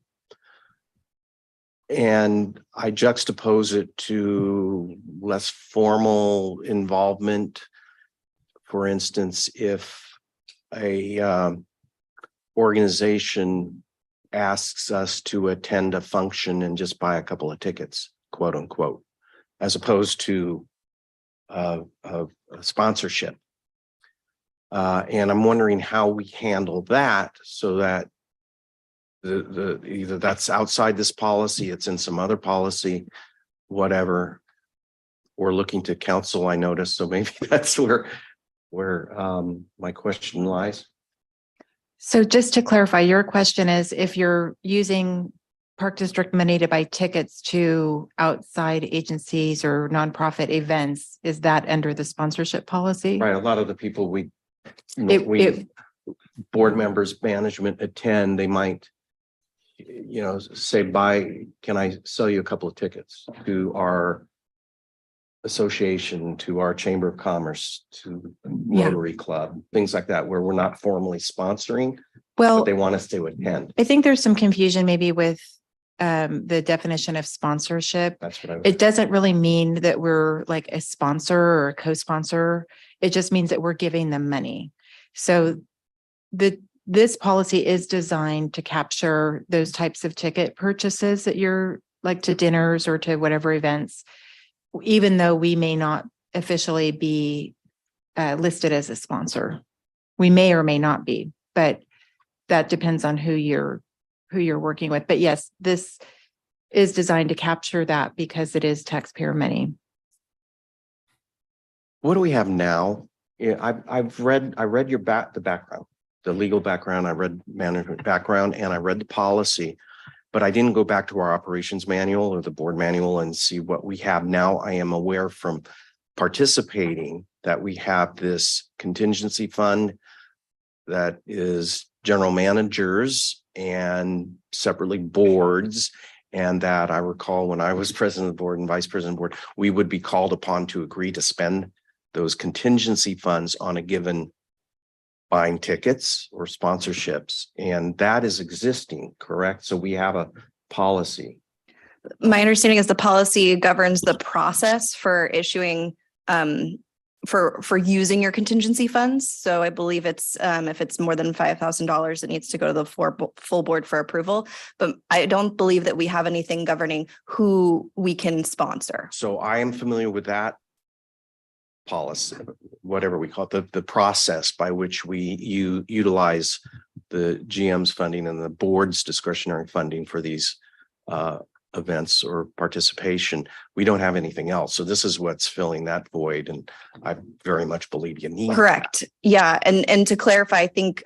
And I juxtapose it to less formal involvement. For instance, if a organization asks us to attend a function and just buy a couple of tickets, quote unquote, as opposed to a sponsorship. And I'm wondering how we handle that so that either that's outside this policy, it's in some other policy, whatever. We're looking to counsel, I noticed, so maybe that's where my question lies. So just to clarify, your question is if you're using Park District money to buy tickets to outside agencies or nonprofit events, is that under the sponsorship policy? Right, a lot of the people we board members, management attend, they might say, can I sell you a couple of tickets to our association, to our Chamber of Commerce, to Rotary Club, things like that, where we're not formally sponsoring, but they want us to attend. I think there's some confusion maybe with the definition of sponsorship. That's what I was. It doesn't really mean that we're like a sponsor or a co-sponsor. It just means that we're giving them money. So this policy is designed to capture those types of ticket purchases that you're like to dinners or to whatever events, even though we may not officially be listed as a sponsor. We may or may not be, but that depends on who you're working with. But yes, this is designed to capture that because it is taxpayer money. What do we have now? Yeah, I read the background, the legal background, I read management background, and I read the policy, but I didn't go back to our operations manual or the board manual and see what we have now. I am aware from participating that we have this contingency fund that is general managers and separately boards. And that I recall when I was president of the board and vice president of the board, we would be called upon to agree to spend those contingency funds on a given buying tickets or sponsorships. And that is existing, correct? So we have a policy. My understanding is the policy governs the process for issuing for using your contingency funds. So I believe it's if it's more than $5,000, it needs to go to the full board for approval. But I don't believe that we have anything governing who we can sponsor. So I am familiar with that policy, whatever we call it, the process by which we utilize the GM's funding and the board's discretionary funding for these events or participation. We don't have anything else. So this is what's filling that void. And I very much believe you need. Correct. Yeah. And to clarify, I think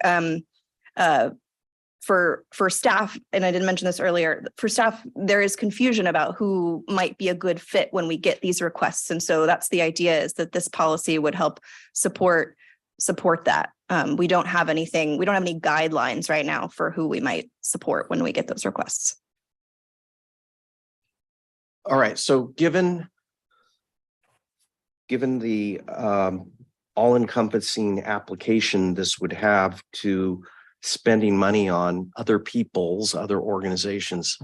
for staff, and I didn't mention this earlier, for staff, there is confusion about who might be a good fit when we get these requests. And so that's the idea, is that this policy would help support that. We don't have any guidelines right now for who we might support when we get those requests. All right. So given the all-encompassing application this would have to spending money on other people's, other organizations,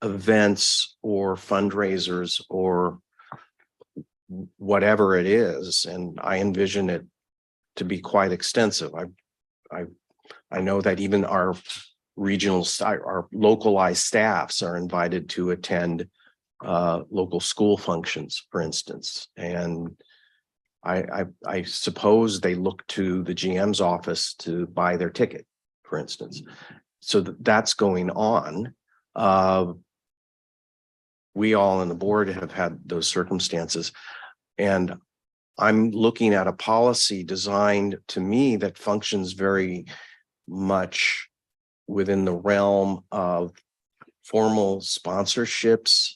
events or fundraisers or whatever it is, and I envision it to be quite extensive. I know that even our our localized staffs are invited to attend local school functions, for instance. And I suppose they look to the GM's office to buy their ticket, for instance. So that's going on. We all on the board have had those circumstances. And I'm looking at a policy designed to me that functions very much within the realm of formal sponsorships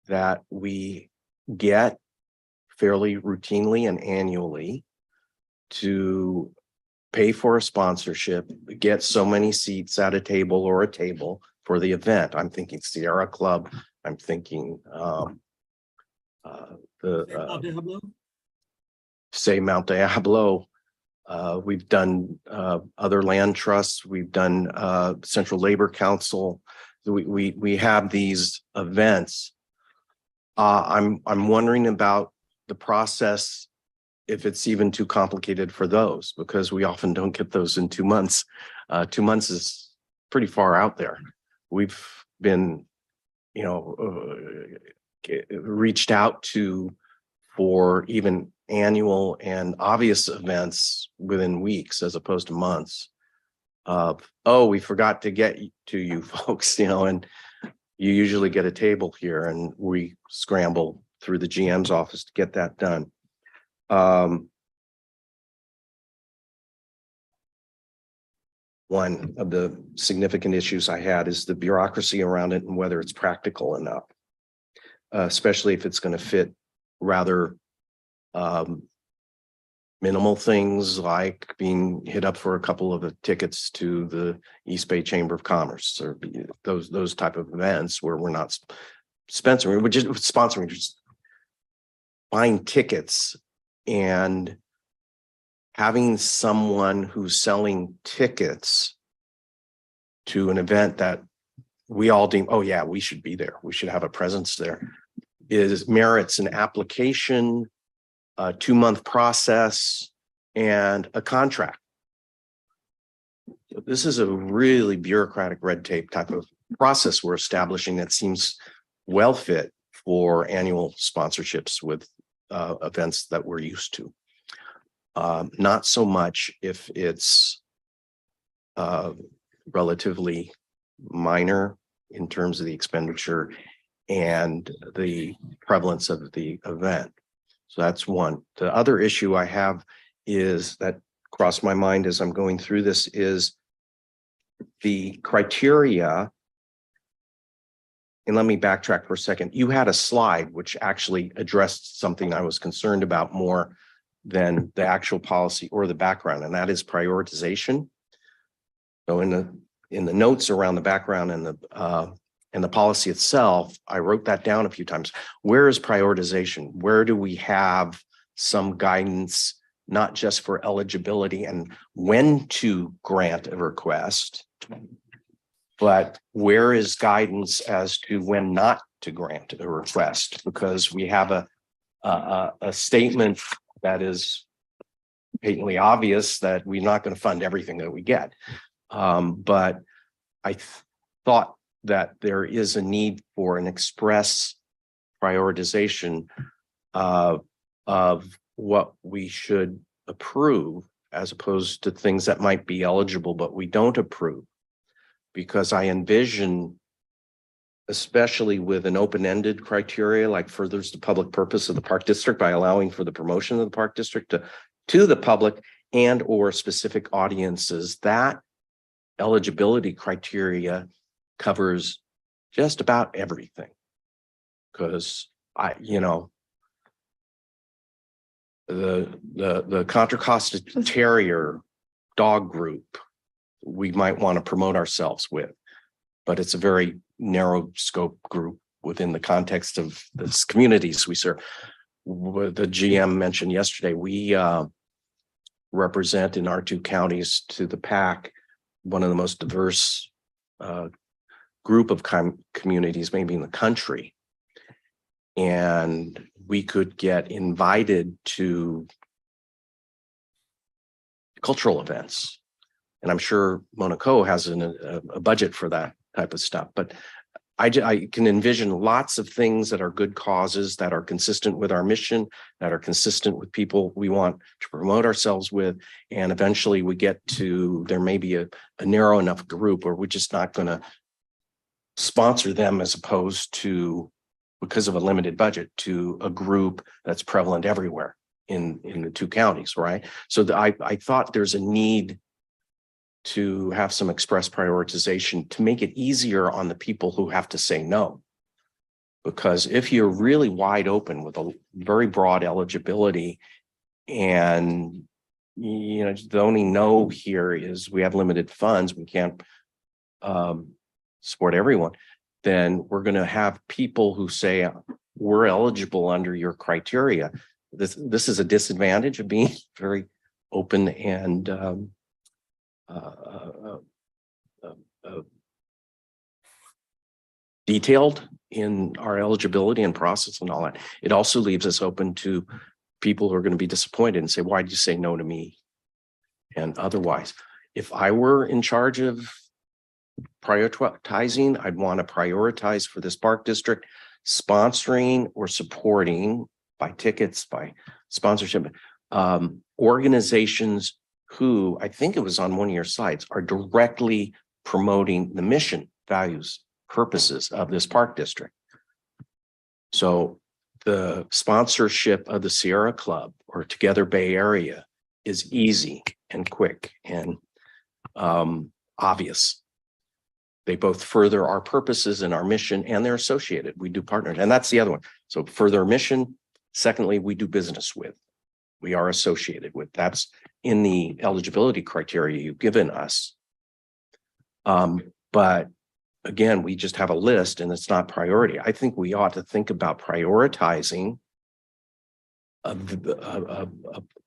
that we get fairly routinely and annually to pay for a sponsorship, get so many seats at a table or a table for the event. I'm thinking Sierra Club. I'm thinking say Mount Diablo. We've done other land trusts. We've done Central Labor Council. We have these events. I'm wondering about the process, if it's even too complicated for those, because we often don't get those in 2 months. 2 months is pretty far out there. We've been, reached out to for even annual and obvious events within weeks as opposed to months. Oh, we forgot to get to you folks, and you usually get a table here, and we scramble through the GM's office to get that done. One of the significant issues I had is the bureaucracy around it and whether it's practical enough, especially if it's going to fit rather minimal things like being hit up for a couple of the tickets to the East Bay Chamber of Commerce or those type of events where we're not sponsoring, we're just sponsoring, just buying tickets and having someone who's selling tickets to an event that we all deem, oh yeah, we should be there, we should have a presence there, merits an application, a 2-month process, and a contract. This is a really bureaucratic red tape type of process we're establishing that seems well fit for annual sponsorships with events that we're used to. Not so much if it's relatively minor in terms of the expenditure and the prevalence of the event. So that's one. The other issue I have is that crossed my mind as I'm going through this is the criteria. And let me backtrack for a second. You had a slide which actually addressed something I was concerned about more than the actual policy or the background, and that is prioritization. So in the notes around the background and the policy itself, I wrote that down a few times. Where is prioritization? Where do we have some guidance, not just for eligibility and when to grant a request, but where is guidance as to when not to grant a request? Because we have a statement that is patently obvious that we're not going to fund everything that we get. But I thought that there is a need for an express prioritization of what we should approve as opposed to things that might be eligible, but we don't approve. Because I envision, especially with an open-ended criteria, like furthers the public purpose of the park district by allowing for the promotion of the park district to the public and or specific audiences, that eligibility criteria covers just about everything. Because the Contra Costa Terrier dog group, we might want to promote ourselves with, but it's a very narrow scope group within the context of the communities we serve. The GM mentioned yesterday, we represent in our 2 counties to the PAC, one of the most diverse group of communities maybe in the country. And we could get invited to cultural events. And I'm sure Monaco has a budget for that type of stuff. But I can envision lots of things that are good causes, that are consistent with our mission, that are consistent with people we want to promote ourselves with. And eventually we get to, there may be a narrow enough group where we're just not going to sponsor them as opposed to, because of a limited budget, to a group that's prevalent everywhere in the 2 counties, right? So I thought there's a need to have some express prioritization to make it easier on the people who have to say no. Because if you're really wide open with a very broad eligibility and, the only no here is we have limited funds, we can't support everyone, then we're going to have people who say, we're eligible under your criteria. This is a disadvantage of being very open and detailed in our eligibility and process and all that. It also leaves us open to people who are going to be disappointed and say, why did you say no to me? And otherwise, if I were in charge of prioritizing, I'd want to prioritize for this park district sponsoring or supporting by tickets, by sponsorship, organizations who, I think it was on one of your slides, are directly promoting the mission, values, purposes of this park district. So the sponsorship of the Sierra Club or Together Bay Area is easy and quick and obvious. They both further our purposes and our mission, and they're associated. We do partners, and that's the other one. So further mission. Secondly, we do business with. We are associated with. That's in the eligibility criteria you've given us. But again, we just have a list and it's not priority. I think we ought to think about prioritizing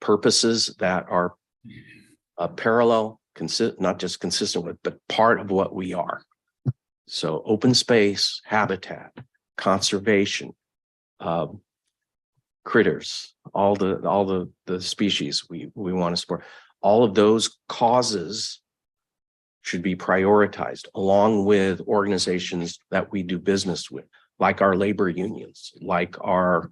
purposes that are parallel, not just consistent with, but part of what we are. So open space, habitat, conservation, critters, all the species we want to support. All of those causes should be prioritized along with organizations that we do business with, like our labor unions, like our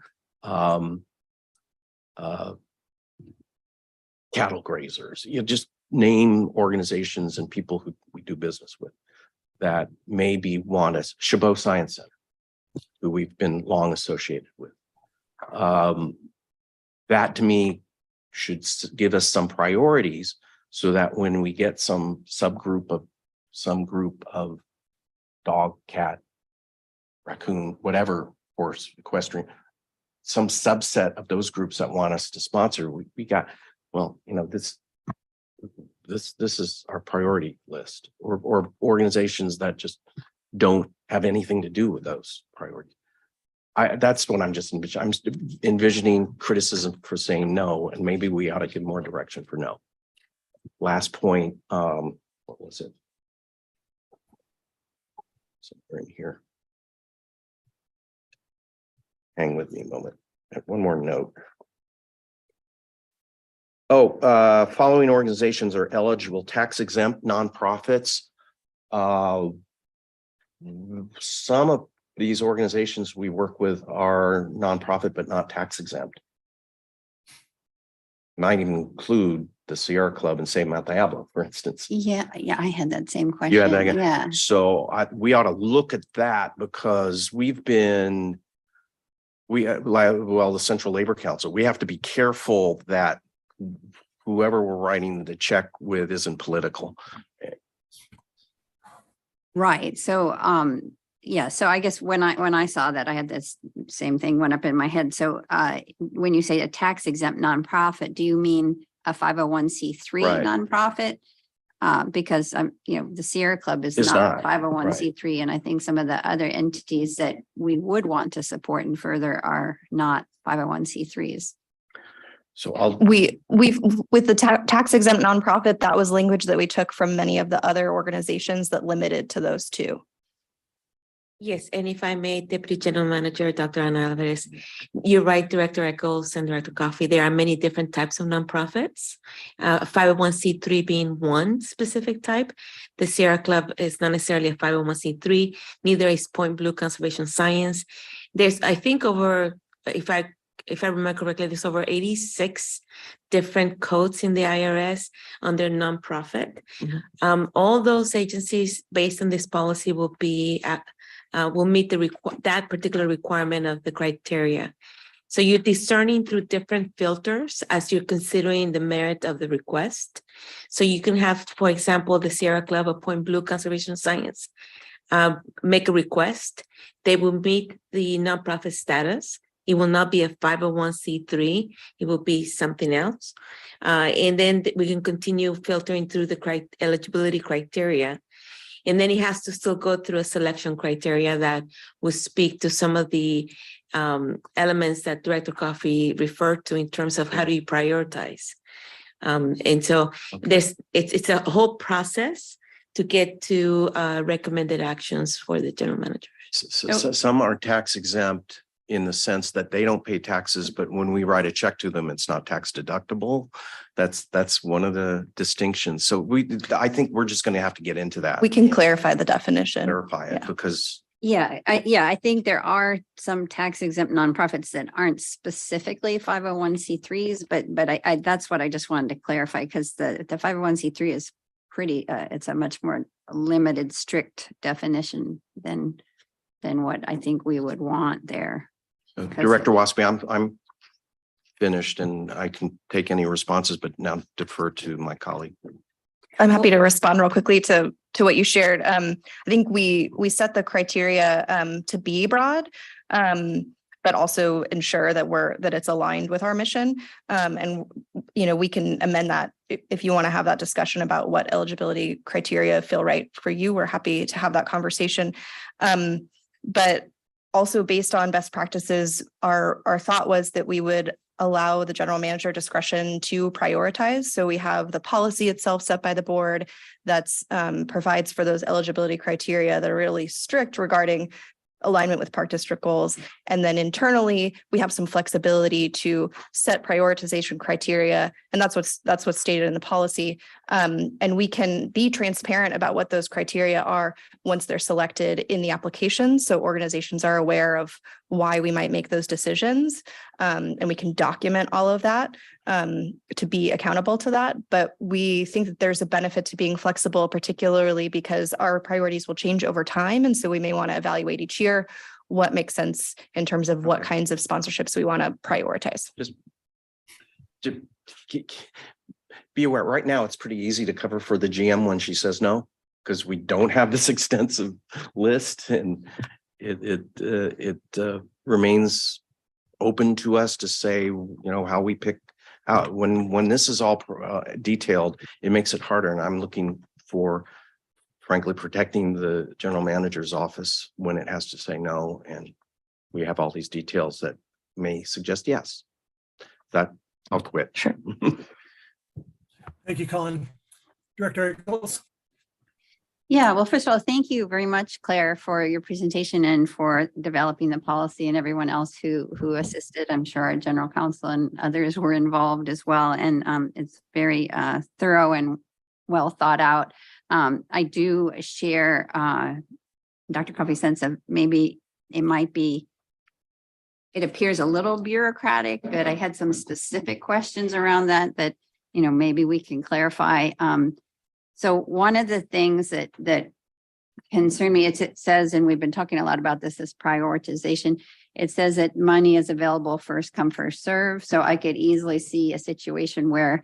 cattle grazers, just name organizations and people who we do business with that maybe want us. Chabot Science Center, who we've been long associated with. That to me should give us some priorities so that when we get some group of dog, cat, raccoon, whatever horse, equestrian, some subset of those groups that want us to sponsor, we got, well, this is our priority list, or organizations that just don't have anything to do with those priorities. That's what I'm just envisioning. I'm envisioning criticism for saying no, and maybe we ought to give more direction for no. Last point, what was it? Somewhere in here. Hang with me a moment. I have one more note. Oh, following organizations are eligible tax exempt nonprofits. Some of these organizations we work with are nonprofit, but not tax exempt. Might even include the Sierra Club in San Mateo, for instance. Yeah, I had that same question. You had that again? Yeah. So we ought to look at that because the Central Labor Council, we have to be careful that whoever we're writing the check with isn't political. Right. So, yeah, so I guess when I saw that, I had this same thing went up in my head. So, when you say a tax exempt nonprofit, do you mean a 501c3 Right. nonprofit? Because the Sierra Club is It's not not, 501c3, and I think some of the other entities that we would want to support and further are not 501c3s. So We've with the tax exempt nonprofit, that was language that we took from many of the other organizations that limited to those two. Yes, and if I may, Deputy General Manager, Dr. Ana Alvarez, you're right, Director Echols and Director Coffey, there are many different types of nonprofits. 501c3 being one specific type. The Sierra Club is not necessarily a 501c3, neither is Point Blue Conservation Science. There's, I think, if I remember correctly, there's over 86 different codes in the IRS under nonprofit. Mm-hmm. All those agencies, based on this policy, will be will meet that particular requirement of the criteria. So you're discerning through different filters as you're considering the merit of the request. So you can have, for example, the Sierra Club of Point Blue Conservation Science make a request. They will meet the nonprofit status. It will not be a 501c3. It will be something else. And then we can continue filtering through the eligibility criteria. And then it has to still go through a selection criteria that will speak to some of the elements that Director Coffey referred to in terms of how do you prioritize. And so it's a whole process to get to recommended actions for the general manager. So some are tax exempt in the sense that they don't pay taxes, but when we write a check to them, it's not tax deductible. That's one of the distinctions. So I think we're just going to have to get into that. We can clarify the definition. Clarify it Yeah. because I think there are some tax exempt nonprofits that aren't specifically 501c3s, but I that's what I just wanted to clarify, because the 501c3 is pretty, it's a much more limited, strict definition than what I think we would want there. Director Waspy, I'm finished and I can take any responses, but now defer to my colleague. I'm happy to respond real quickly to what you shared. I think we set the criteria to be broad, but also ensure that it's aligned with our mission. And we can amend that if you want to have that discussion about what eligibility criteria feel right for you. We're happy to have that conversation. But also based on best practices, our thought was that we would allow the general manager discretion to prioritize. So we have the policy itself set by the board that's provides for those eligibility criteria that are really strict regarding alignment with park district goals. And then internally, we have some flexibility to set prioritization criteria. And that's what's stated in the policy. And we can be transparent about what those criteria are once they're selected in the application. So organizations are aware of why we might make those decisions. And we can document all of that to be accountable to that. But we think that there's a benefit to being flexible, particularly because our priorities will change over time. And so we may want to evaluate each year what makes sense in terms of what kinds of sponsorships we want to prioritize. To be aware, right now, it's pretty easy to cover for the GM when she says no, because we don't have this extensive list, and it remains open to us to say, how we pick out. When this is all detailed, it makes it harder, and I'm looking for, frankly, protecting the general manager's office when it has to say no, and we have all these details that may suggest yes. That I'll quit. Sure. Thank you, Colin. Director Echols? Yeah, well, first of all, thank you very much, Claire, for your presentation and for developing the policy, and everyone else who assisted. I'm sure our general counsel and others were involved as well. And it's very thorough and well thought out. I do share Dr. Coffey's sense of maybe it appears a little bureaucratic, but I had some specific questions around that maybe we can clarify. So one of the things that concern me, it says, and we've been talking a lot about this prioritization. It says that money is available first come, first serve. So I could easily see a situation where,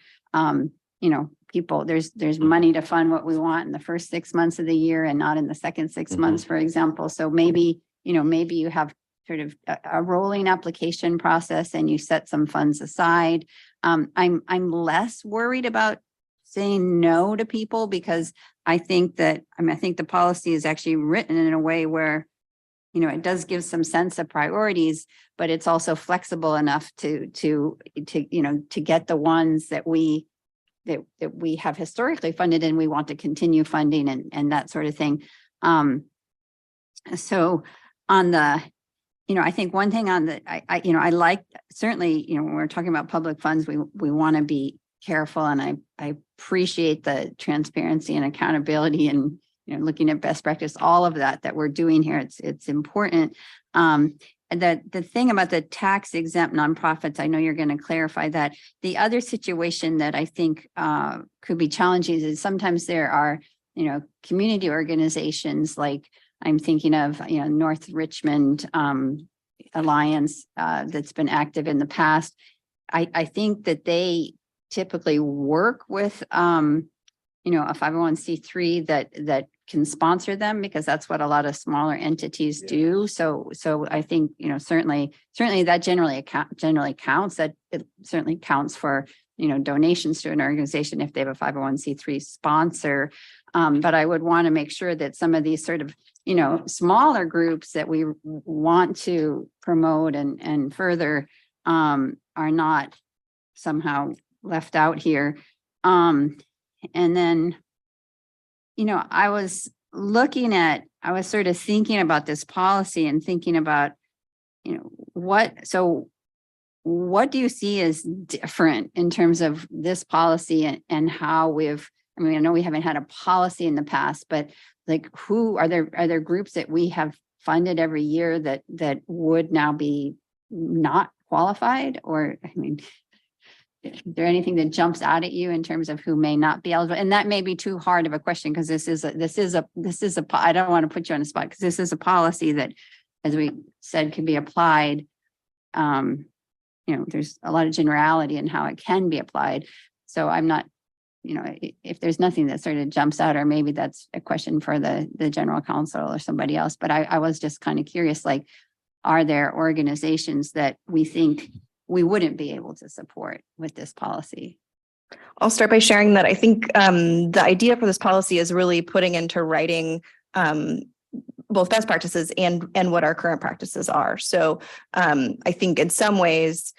people, there's money to fund what we want in the first 6 months of the year and not in the second 6 months, for example. So maybe you have sort of a rolling application process and you set some funds aside. I'm less worried about saying no to people, because I think the policy is actually written in a way where, it does give some sense of priorities, but it's also flexible enough to get the ones that we have historically funded and we want to continue funding and that sort of thing. So on the, I think one thing on the, I like, certainly, when we're talking about public funds, we want to be careful, and I appreciate the transparency and accountability and, looking at best practice, all of that we're doing here. It's important. And the thing about the tax exempt nonprofits, I know you're going to clarify that. The other situation that I think could be challenging is sometimes there are, community organizations, like I'm thinking of, North Richmond Alliance that's been active in the past. I think that they typically work with, a 501c3 that can sponsor them, because that's what a lot of smaller entities do. So I think, certainly that generally counts. That it certainly counts for, donations to an organization if they have a 501c3 sponsor. But I would want to make sure that some of these sort of, smaller groups that we want to promote and further are not somehow left out here. And then, I was sort of thinking about this policy and thinking about, what do you see as different in terms of this policy and how I know we haven't had a policy in the past, but like, who are there groups that we have funded every year that would now be not qualified? Or, is there anything that jumps out at you in terms of who may not be eligible? And that may be too hard of a question, because this is a I don't want to put you on the spot, because this is a policy that, as we said, can be applied. There's a lot of generality in how it can be applied. So I'm not, if there's nothing that sort of jumps out, or maybe that's a question for the general counsel or somebody else. But I was just kind of curious, like, are there organizations that we think we wouldn't be able to support with this policy? I'll start by sharing that I think the idea for this policy is really putting into writing both best practices and what our current practices are. So I think in some ways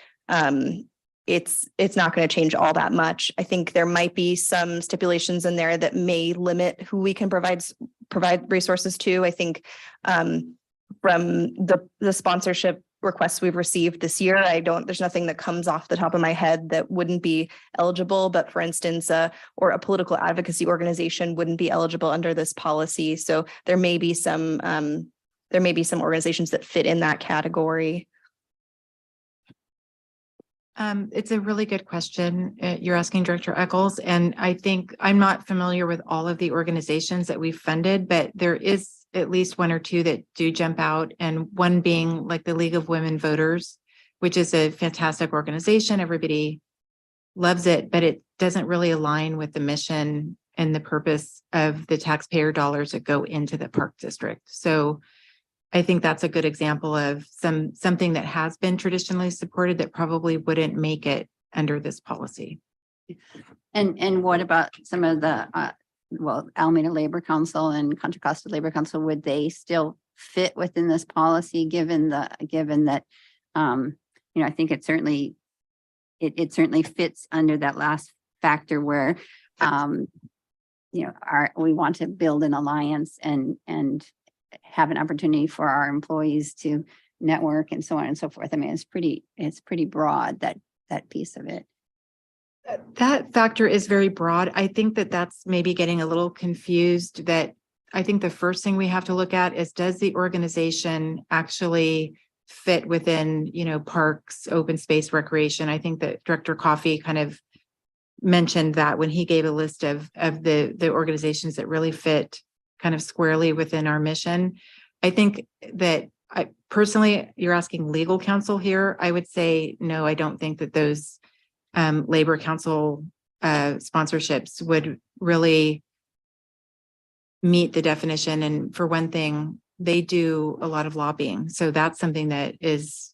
it's not going to change all that much. I think there might be some stipulations in there that may limit who we can provide resources to. I think from the sponsorship requests we've received this year, there's nothing that comes off the top of my head that wouldn't be eligible. But for instance, or a political advocacy organization wouldn't be eligible under this policy. So there may be some there may be some organizations that fit in that category. It's a really good question. You're asking Director Eccles, and I think I'm not familiar with all of the organizations that we've funded, but there is at least one or two that do jump out, and one being like the League of Women Voters, which is a fantastic organization. Everybody loves it, but it doesn't really align with the mission and the purpose of the taxpayer dollars that go into the park district. So I think that's a good example of something that has been traditionally supported that probably wouldn't make it under this policy. And what about some of the, well, Alameda Labor Council and Contra Costa Labor Council, would they still fit within this policy, given that, I think it certainly fits under that last factor where, we want to build an alliance and have an opportunity for our employees to network and so on and so forth. I mean, it's pretty broad, that piece of it. That factor is very broad. I think that that's maybe getting a little confused. That I think the first thing we have to look at is, does the organization actually fit within, parks, open space, recreation? I think that Director Coffey kind of mentioned that when he gave a list of the organizations that really fit kind of squarely within our mission. I think that personally, you're asking legal counsel here. I would say, no, I don't think that those labor council sponsorships would really meet the definition. And for one thing, they do a lot of lobbying. So that's something that is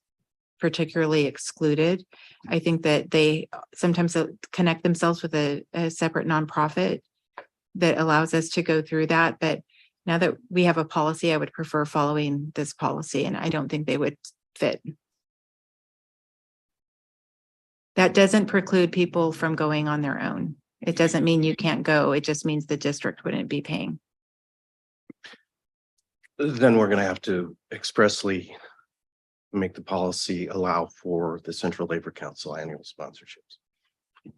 particularly excluded. I think that they sometimes connect themselves with a separate nonprofit that allows us to go through that. But now that we have a policy, I would prefer following this policy, and I don't think they would fit. That doesn't preclude people from going on their own. It doesn't mean you can't go. It just means the district wouldn't be paying. Then we're going to have to expressly make the policy allow for the Central Labor Council annual sponsorships.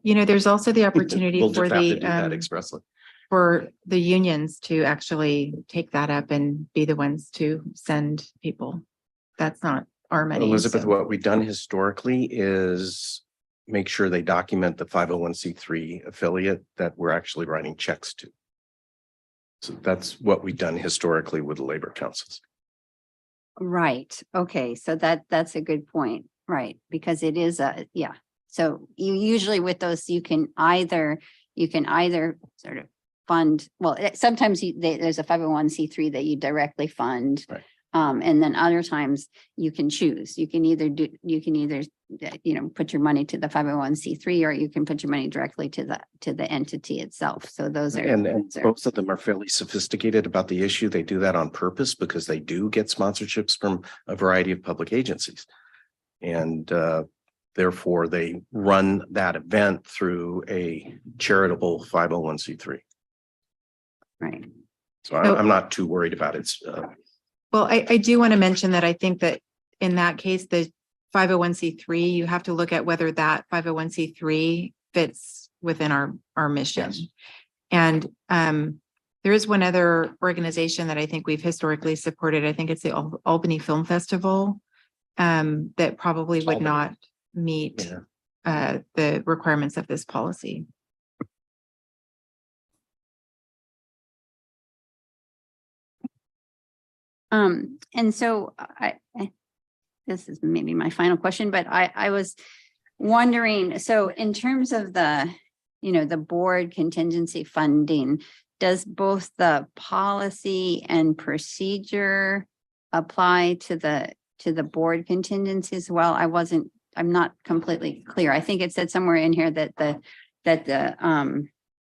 There's also the opportunity We'll for just have to do that expressly. for the unions to actually take that up and be the ones to send people. That's not our money. Elizabeth, so- what we've done historically is make sure they document the 501c3 affiliate that we're actually writing checks to. So that's what we've done historically with the labor councils. Right. Okay. So that's a good point. Right. Because it is so you usually with those, you can either sort of fund, well, sometimes there's a 501c3 that you directly fund. Right. And then other times you can choose. You can either put your money to the 501c3, or you can put your money directly to the entity itself. So those are, And both of them are fairly sophisticated about the issue. They do that on purpose because they do get sponsorships from a variety of public agencies. And therefore they run that event through a charitable 501c3. right. So I'm not too worried about it. Well, I do want to mention that I think that in that case, the 501c3, you have to look at whether that 501c3 fits within our mission. Yes. And there is one other organization that I think we've historically supported. I think it's the Albany Film Festival that probably would Albany. not meet the requirements of this policy. And so this is maybe my final question, but I was wondering, so in terms of the board contingency funding, does both the policy and procedure apply to the board contingency as well? I'm not completely clear. I think it said somewhere in here that the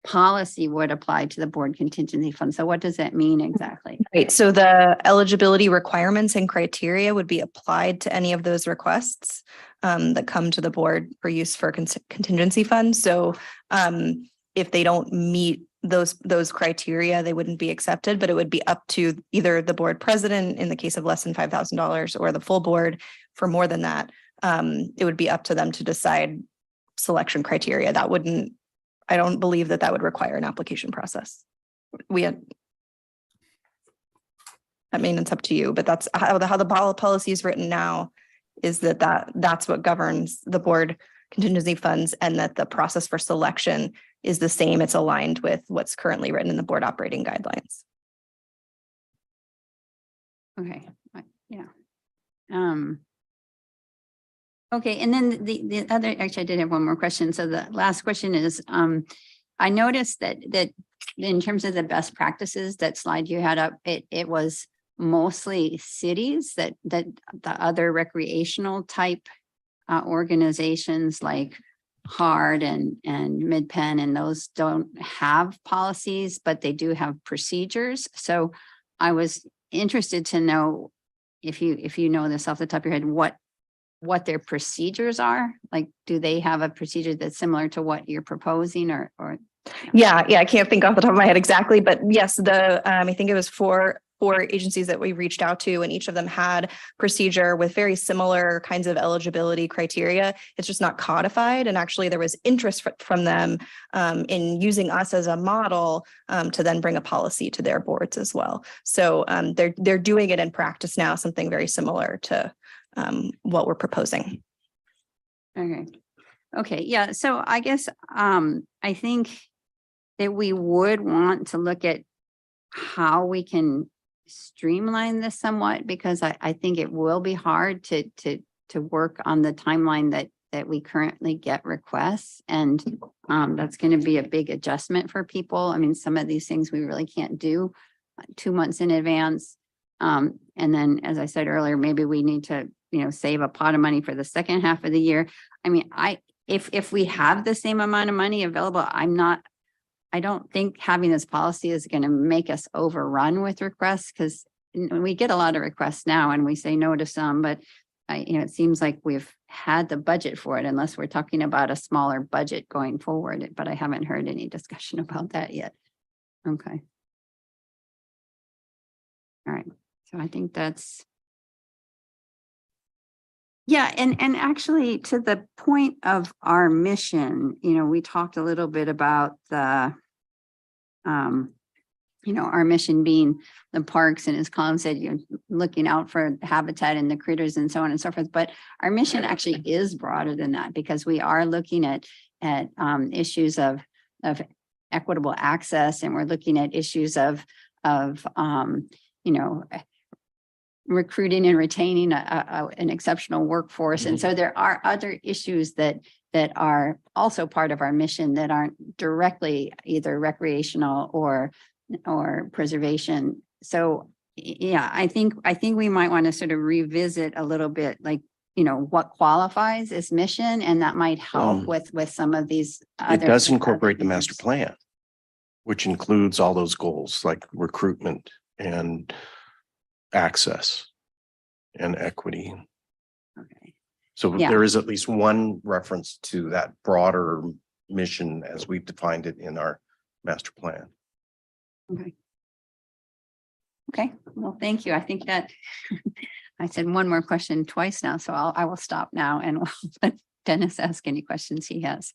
policy would apply to the board contingency fund. So what does that mean exactly? Right, so the eligibility requirements and criteria would be applied to any of those requests that come to the board for use for contingency funds. So if they don't meet those criteria, they wouldn't be accepted, but it would be up to either the board president in the case of less than $5,000 or the full board for more than that. It would be up to them to decide selection criteria. I don't believe that would require an application process. I mean, it's up to you, but that's how the policy is written now, is that's what governs the board contingency funds, and that the process for selection is the same. It's aligned with what's currently written in the board operating guidelines. Okay, yeah. Okay, and then the other, actually, I did have one more question. So the last question is, I noticed that in terms of the best practices, that slide you had up, it was mostly cities that the other recreational type organizations like HARD and MidPenn, and those don't have policies, but they do have procedures. So I was interested to know if you know this off the top of your head, what their procedures are. Like, do they have a procedure that's similar to what you're proposing, or? Yeah, I can't think off the top of my head exactly, but yes, I think it was four agencies that we reached out to, and each of them had procedure with very similar kinds of eligibility criteria. It's just not codified, and actually there was interest from them in using us as a model to then bring a policy to their boards as well. So they're doing it in practice now, something very similar to what we're proposing. Okay, yeah. So I guess I think that we would want to look at how we can streamline this somewhat, because I think it will be hard to work on the timeline that we currently get requests. And that's going to be a big adjustment for people. I mean, some of these things we really can't do 2 months in advance. And then, as I said earlier, maybe we need to, save a pot of money for the second half of the year. I mean, if we have the same amount of money available, I don't think having this policy is going to make us overrun with requests, because we get a lot of requests now and we say no to some, but it seems like we've had the budget for it, unless we're talking about a smaller budget going forward, but I haven't heard any discussion about that yet. Okay. All right. So I think that's, yeah. And actually, to the point of our mission, we talked a little bit about the, our mission being the parks, and as Colin said, looking out for habitat and the critters and so on and so forth. But our mission actually is broader than that, because we are looking at issues of equitable access, and we're looking at issues of recruiting and retaining an exceptional workforce. And so there are other issues that are also part of our mission that aren't directly either recreational or preservation. So yeah, I think we might want to sort of revisit a little bit, like, what qualifies as mission, and that might help with some of these other. It does incorporate the master plan, which includes all those goals like recruitment and access and equity. Okay. So Yeah. there is at least one reference to that broader mission as we've defined it in our master plan. Okay. Well, thank you. I think that I said one more question twice now, so I will stop now and we'll let Dennis ask any questions he has.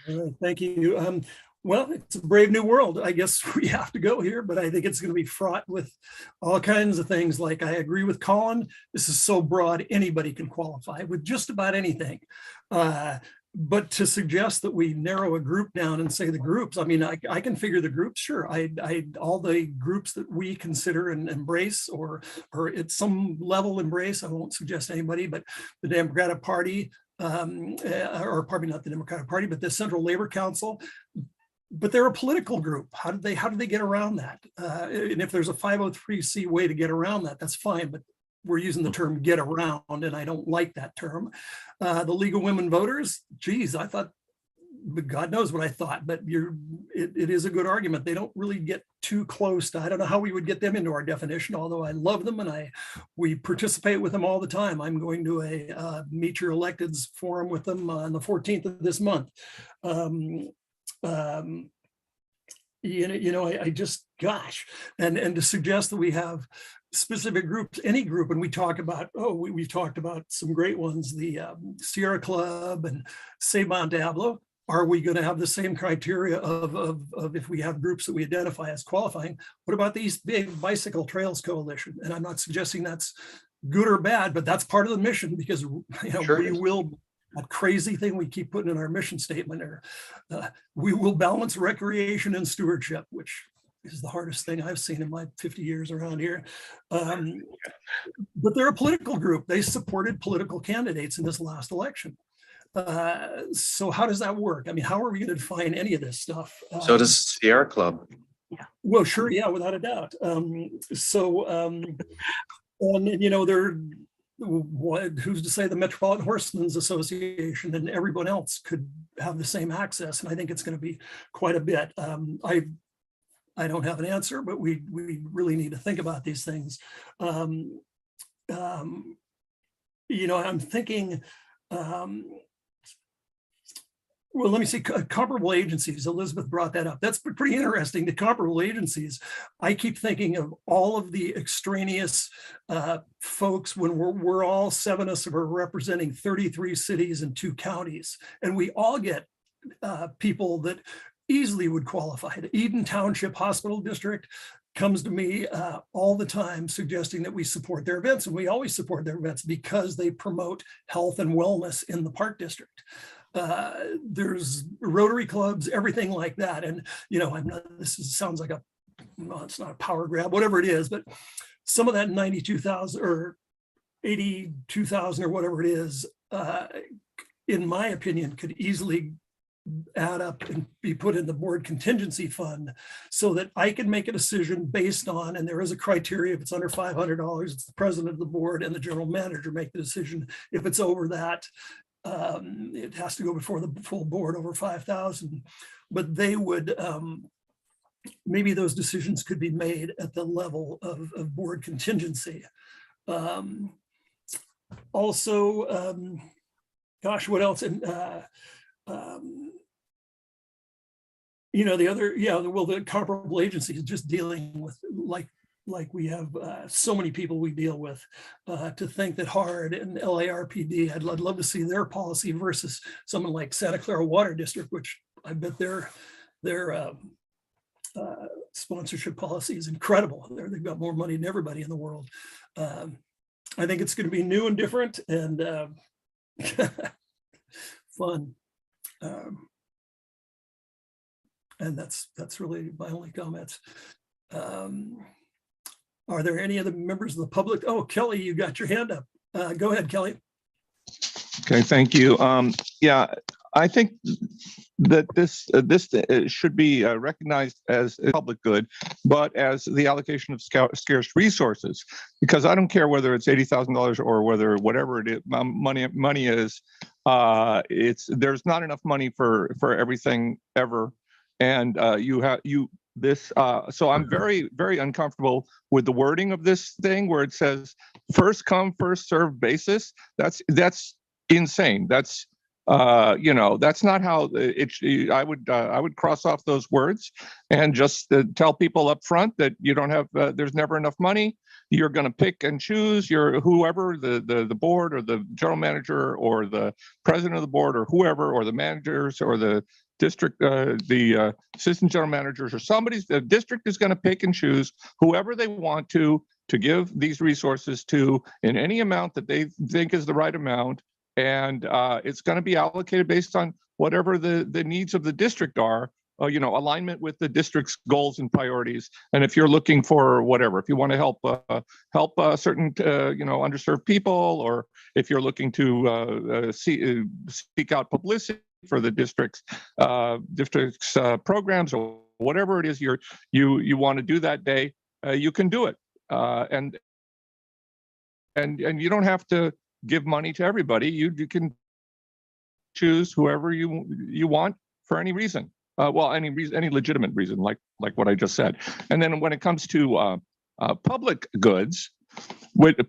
All right, thank you. Well, it's a brave new world. I guess we have to go here, but I think it's going to be fraught with all kinds of things. Like, I agree with Colin. This is so broad, anybody can qualify with just about anything. But to suggest that we narrow a group down and say the groups, I mean, I can figure the groups, sure. All the groups that we consider and embrace, or at some level embrace, I won't suggest anybody, but the Democratic Party, or probably not the Democratic Party, but the Central Labor Council. But they're a political group. How do they get around that? And if there's a 503c way to get around that, that's fine. But we're using the term "get around," and I don't like that term. The League of Women Voters, geez, I thought, but God knows what I thought. But it is a good argument. They don't really get too close to. I don't know how we would get them into our definition. Although I love them and we participate with them all the time. I'm going to a Meet Your Electeds forum with them on the 14th of this month. I just, gosh, and to suggest that we have specific groups, any group, and we talk about, we've talked about some great ones, the Sierra Club and Save Mount Diablo. are we going to have the same criteria of if we have groups that we identify as qualifying? What about the East Bay Bicycle Trails Coalition? And I'm not suggesting that's good or bad, but that's part of the mission, because Sure we is. will, that crazy thing we keep putting in our mission statement, or we will balance recreation and stewardship, which is the hardest thing I've seen in my 50 years around here. But they're a political group. They supported political candidates in this last election. So how does that work? I mean, how are we going to define any of this stuff? So does Sierra Club. Well, sure, yeah, without a doubt. And they're, who's to say the Metropolitan Horsemen's Association and everyone else could have the same access? And I think it's going to be quite a bit. I don't have an answer, but we really need to think about these things. I'm thinking, well, let me see, comparable agencies. Elizabeth brought that up. That's pretty interesting. The comparable agencies, I keep thinking of all of the extraneous folks when we're all, 7 of us are representing 33 cities and 2 counties, and we all get people that easily would qualify. The Eden Township Hospital District comes to me all the time suggesting that we support their events, and we always support their events because they promote health and wellness in the Park District. There's Rotary clubs, everything like that. And, sounds like it's not a power grab, whatever it is, but some of that 92,000 or 82,000 or whatever it is, in my opinion, could easily add up and be put in the board contingency fund so that I can make a decision based on, and there is a criteria, if it's under $500, it's the president of the board and the general manager make the decision. If it's over that, it has to go before the full board over 5,000, but they would, maybe those decisions could be made at the level of board contingency. Also, gosh, what else? And the other, the comparable agencies just dealing with like we have so many people we deal with, to think that HARD and LARPD, I'd love to see their policy versus someone like Santa Clara Water District, which I bet their sponsorship policy is incredible. They've got more money than everybody in the world. I think it's going to be new and different and fun. And that's really my only comments. Are there any other members of the public? Oh, Kelly, you got your hand up. Go ahead, Kelly. Okay, thank you. Yeah, I think that this should be recognized as a public good, but as the allocation of scarce resources, because I don't care whether it's $80,000 or whatever it is, money is. There's not enough money for everything ever, and so I'm very, very uncomfortable with the wording of this thing where it says first come, first served basis. That's insane. That's that's not how I would cross off those words and just tell people up front that you don't have, there's never enough money. You're going to pick and choose whoever, the board or the general manager or the president of the board or whoever, or the managers or the district, the assistant general managers or the district is going to pick and choose whoever they want to give these resources to in any amount that they think is the right amount. And it's going to be allocated based on whatever the needs of the district are, alignment with the district's goals and priorities. And if you're looking for whatever, if you want to help certain, underserved people, or if you're looking to seek out publicity for the district's programs or whatever it is you want to do that day, you can do it. And you don't have to give money to everybody. You can choose whoever you want for any reason. Any legitimate reason, like what I just said. And then when it comes to public goods,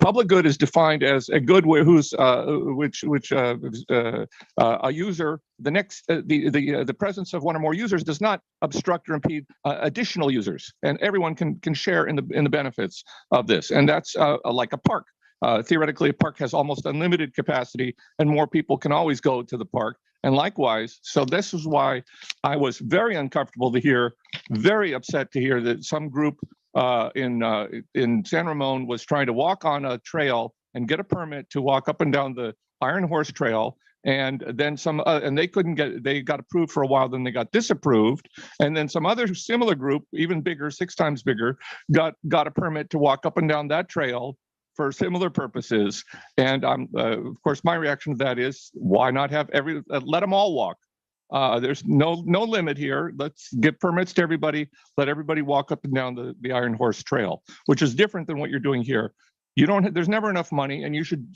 public good is defined as a good whose a user, the presence of one or more users does not obstruct or impede additional users, and everyone can share in the benefits of this. And that's like a park. Theoretically, a park has almost unlimited capacity, and more people can always go to the park. And likewise, so this is why I was very uncomfortable to hear, very upset to hear that some group in San Ramon was trying to walk on a trail and get a permit to walk up and down the Iron Horse Trail. And then and they couldn't they got approved for a while, then they got disapproved. And then some other similar group, even bigger, 6 times bigger, got a permit to walk up and down that trail for similar purposes. And of course, my reaction to that is, why not have let them all walk? There's no limit here. Let's give permits to everybody. Let everybody walk up and down the Iron Horse Trail, which is different than what you're doing here. There's never enough money, and you should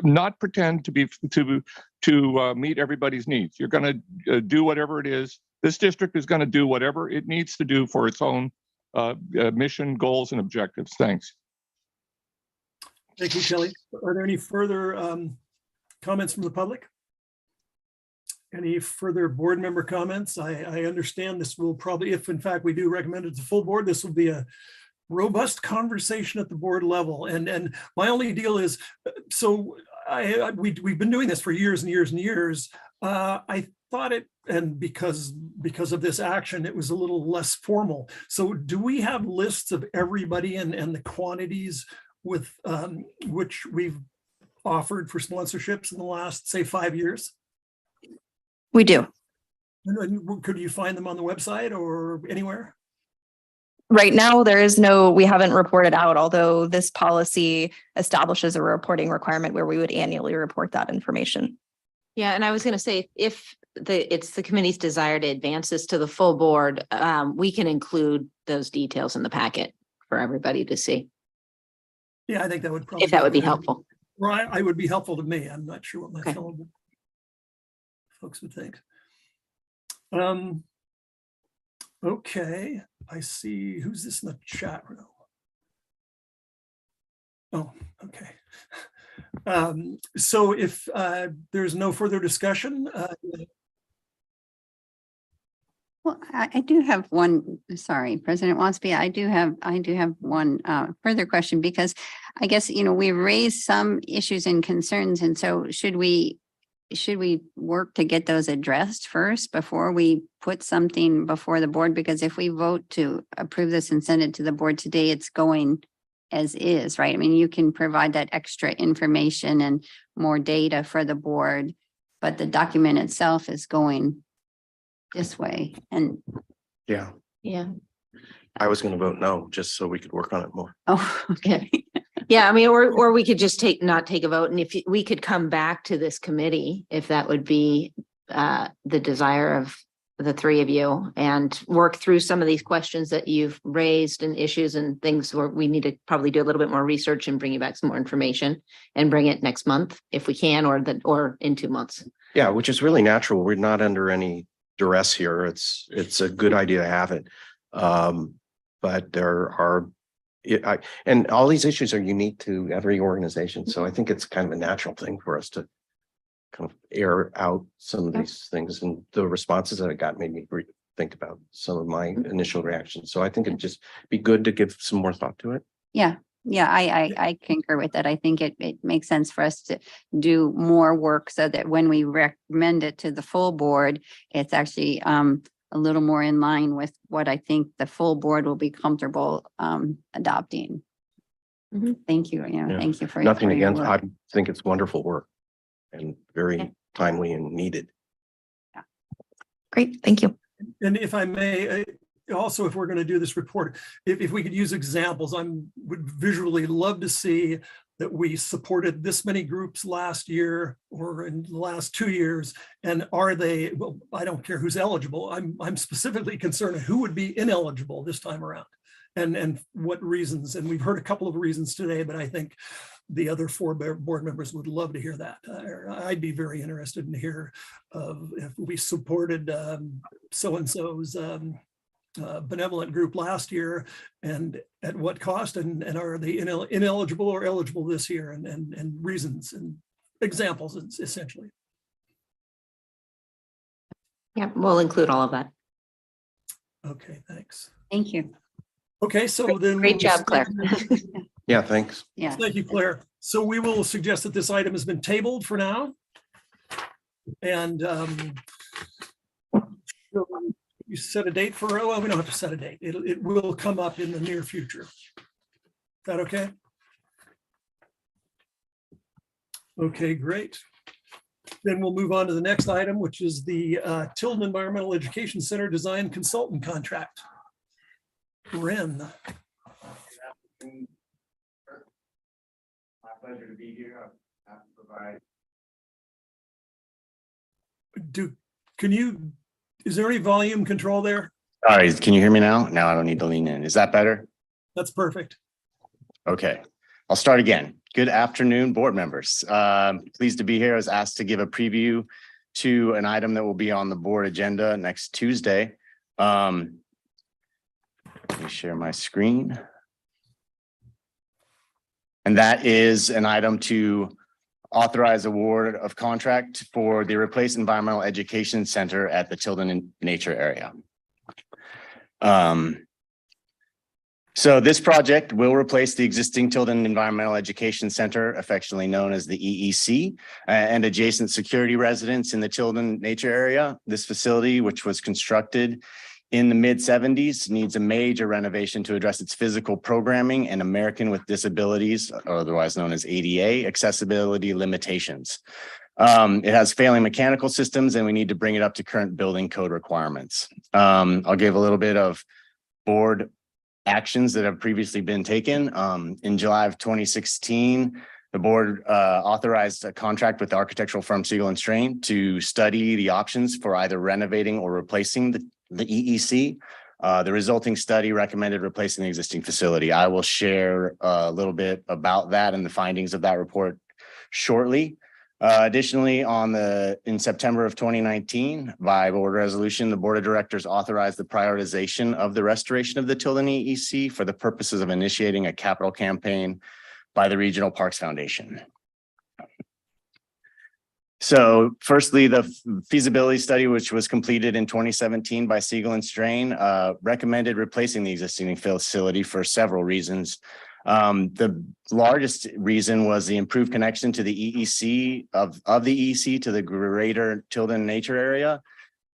not pretend to meet everybody's needs. You're going to do whatever it is. This district is going to do whatever it needs to do for its own mission, goals, and objectives. Thanks. Thank you, Kelly. Are there any further comments from the public? Any further board member comments? I understand this will probably, if in fact we do recommend it to full board, this will be a robust conversation at the board level. And my only deal is, so we've been doing this for years and years and years. I thought it, and because of this action, it was a little less formal. So do we have lists of everybody and the quantities with which we've offered for sponsorships in the last, say, 5 years? We do. And could you find them on the website or anywhere? Right now, we haven't reported out, although this policy establishes a reporting requirement where we would annually report that information. Yeah, and I was going to say, if it's the committee's desire to advance this to the full board, we can include those details in the packet for everybody to see. Yeah, I think that would probably. If that would be helpful. Right, I would be helpful to me. I'm not sure what my Okay. fellow folks would think. Okay, I see. Who's this in the chat room? Oh, okay. So if there's no further discussion, Well, I do have one, sorry, President Waspy, I do have one further question, because I guess, we raised some issues and concerns. And so should we work to get those addressed first before we put something before the board? Because if we vote to approve this and send it to the board today, it's going as is, right? I mean, you can provide that extra information and more data for the board, but the document itself is going this way. And Yeah, Yeah. I was going to vote no, just so we could work on it more. oh, okay. Yeah, I mean, or we could just not take a vote, and if we could come back to this committee, if that would be the desire of the three of you, and work through some of these questions that you've raised and issues and things where we need to probably do a little bit more research and bring you back some more information and bring it next month if we can, or in 2 months. Yeah, which is really natural. We're not under any duress here. It's a good idea to have it. But there are, and all these issues are unique to every organization. So I think it's kind of a natural thing for us to kind of air out some of these things, and the responses that I got made me think about some of my initial reactions. So I think it'd just be good to give some more thought to it. Yeah, I concur with that. I think it makes sense for us to do more work so that when we recommend it to the full board, it's actually a little more in line with what I think the full board will be comfortable adopting. Mhm. Thank you. Yeah. Thank you for Nothing for your against, work. I think it's wonderful work and very Okay. timely and needed. Great, thank you. and if I may, also, if we're going to do this report, if we could use examples, would visually love to see that we supported this many groups last year or in the last 2 years. And are they, well, I don't care who's eligible. I'm specifically concerned who would be ineligible this time around and what reasons. And we've heard a couple of reasons today, but I think the other 4 board members would love to hear that. I'd be very interested to hear if we supported so-and-so's benevolent group last year and at what cost, and are they ineligible or eligible this year, and reasons and examples essentially. Yeah, we'll include all of that. Okay, thanks. Thank you. Okay, so then. Great job, Claire. Yeah, thanks. Yeah. Thank you, Claire. So we will suggest that this item has been tabled for now. And you set a date for, well, we don't have to set a date. It will come up in the near future. Is that okay? Okay, great. Then we'll move on to the next item, which is the Tilden Environmental Education Center Design Consultant Contract. Ren. My pleasure to be here. I have to provide. Is there any volume control there? Sorry, can you hear me now? Now I don't need to lean in. Is that better? That's perfect. Okay, I'll start again. Good afternoon, board members. Pleased to be here. I was asked to give a preview to an item that will be on the board agenda next Tuesday. Let me share my screen. And that is an item to authorize award of contract for the Replace Environmental Education Center at the Tilden Nature Area. So this project will replace the existing Tilden Environmental Education Center, affectionately known as the EEC, and adjacent security residence in the Tilden Nature Area. This facility, which was constructed in the mid-70s, needs a major renovation to address its physical programming and American with Disabilities, or otherwise known as ADA, accessibility limitations. It has failing mechanical systems, and we need to bring it up to current building code requirements. I'll give a little bit of board actions that have previously been taken. In July of 2016, the board authorized a contract with the architectural firm Siegel and Strain to study the options for either renovating or replacing the EEC. The resulting study recommended replacing the existing facility. I will share a little bit about that and the findings of that report shortly. Additionally, in September of 2019, by board resolution, the board of directors authorized the prioritization of the restoration of the Tilden EEC for the purposes of initiating a capital campaign by the Regional Parks Foundation. So firstly, the feasibility study, which was completed in 2017 by Siegel and Strain, recommended replacing the existing facility for several reasons. The largest reason was the improved connection to the EEC of the EEC to the greater Tilden Nature Area.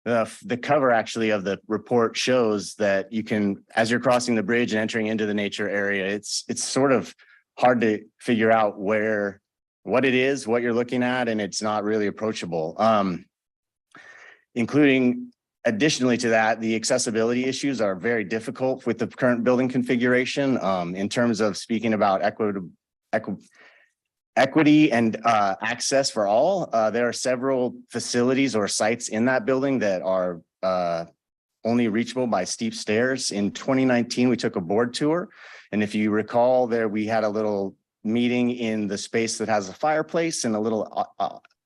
The cover actually of the report shows that you can, as you're crossing the bridge and entering into the nature area, it's sort of hard to figure out what it is, what you're looking at, and it's not really approachable. Including additionally to that, the accessibility issues are very difficult with the current building configuration. In terms of speaking about equity and access for all, there are several facilities or sites in that building that are only reachable by steep stairs. In 2019, we took a board tour. And if you recall there, we had a little meeting in the space that has a fireplace and a little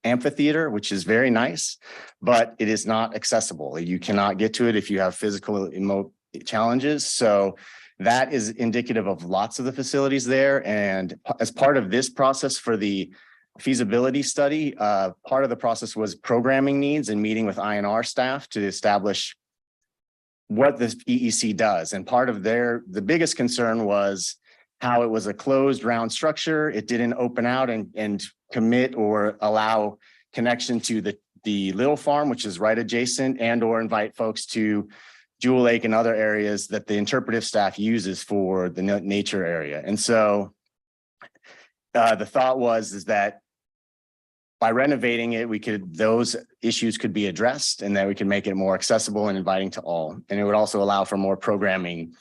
amphitheater, which is very nice, but it is not accessible. You cannot get to it if you have physical remote challenges. So that is indicative of lots of the facilities there. And as part of this process for the feasibility study, part of the process was programming needs and meeting with INR staff to establish what this EEC does. And part of the biggest concern was how it was a closed round structure. It didn't open out and commit or allow connection to the Little Farm, which is right adjacent, and or invite folks to Jewel Lake and other areas that the interpretive staff uses for the nature area. And so the thought is that by renovating it, those issues could be addressed and that we can make it more accessible and inviting to all. And it would also allow for more programming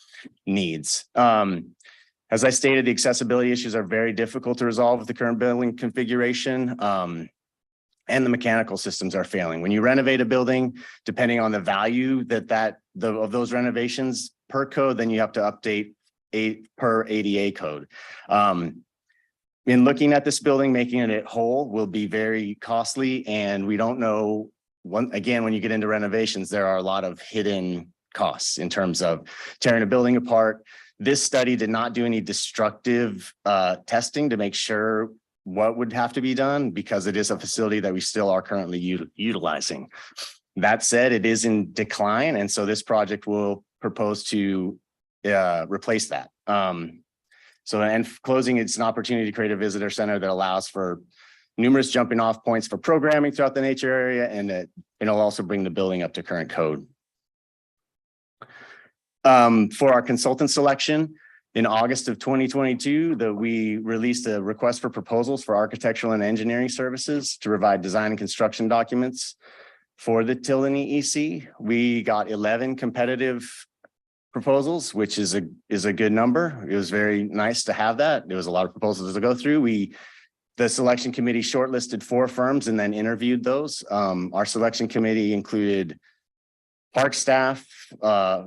needs. As I stated, the accessibility issues are very difficult to resolve with the current building configuration, and the mechanical systems are failing. When you renovate a building, depending on the value of those renovations per code, then you have to update per ADA code. In looking at this building, making it whole will be very costly, and we don't know. Again, when you get into renovations, there are a lot of hidden costs in terms of tearing a building apart. This study did not do any destructive testing to make sure what would have to be done, because it is a facility that we still are currently utilizing. That said, it is in decline, and so this project will propose to replace that. So, and closing, it's an opportunity to create a visitor center that allows for numerous jumping off points for programming throughout the nature area, and it'll also bring the building up to current code. For our consultant selection, in August of 2022, we released a request for proposals for architectural and engineering services to provide design and construction documents for the Tillany EC. We got 11 competitive proposals, which is a good number. It was very nice to have that. There was a lot of proposals to go through. The selection committee shortlisted 4 firms and then interviewed those. Our selection committee included park staff,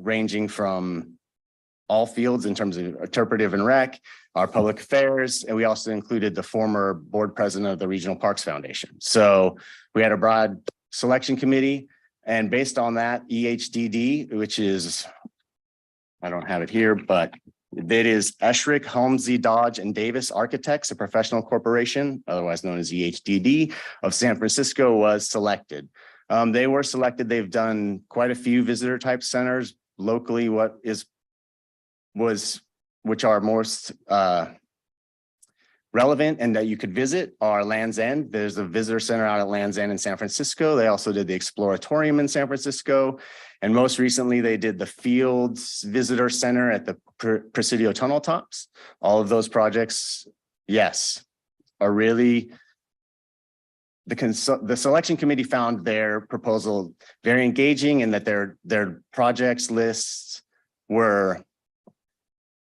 ranging from all fields in terms of interpretive and rec, our public affairs, and we also included the former board president of the Regional Parks Foundation. So we had a broad selection committee, and based on that, EHDD, which is, I don't have it here, but it is Esherick, Holmesy, Dodge, and Davis Architects, a professional corporation, otherwise known as EHDD, of San Francisco, was selected. They were selected. They've done quite a few visitor type centers locally. Which are most relevant and that you could visit are Land's End. There's a visitor center out at Land's End in San Francisco. They also did the Exploratorium in San Francisco. And most recently, they did the Fields Visitor Center at the Presidio Tunnel Tops. All of those projects, yes, are really, the selection committee found their proposal very engaging and that their projects lists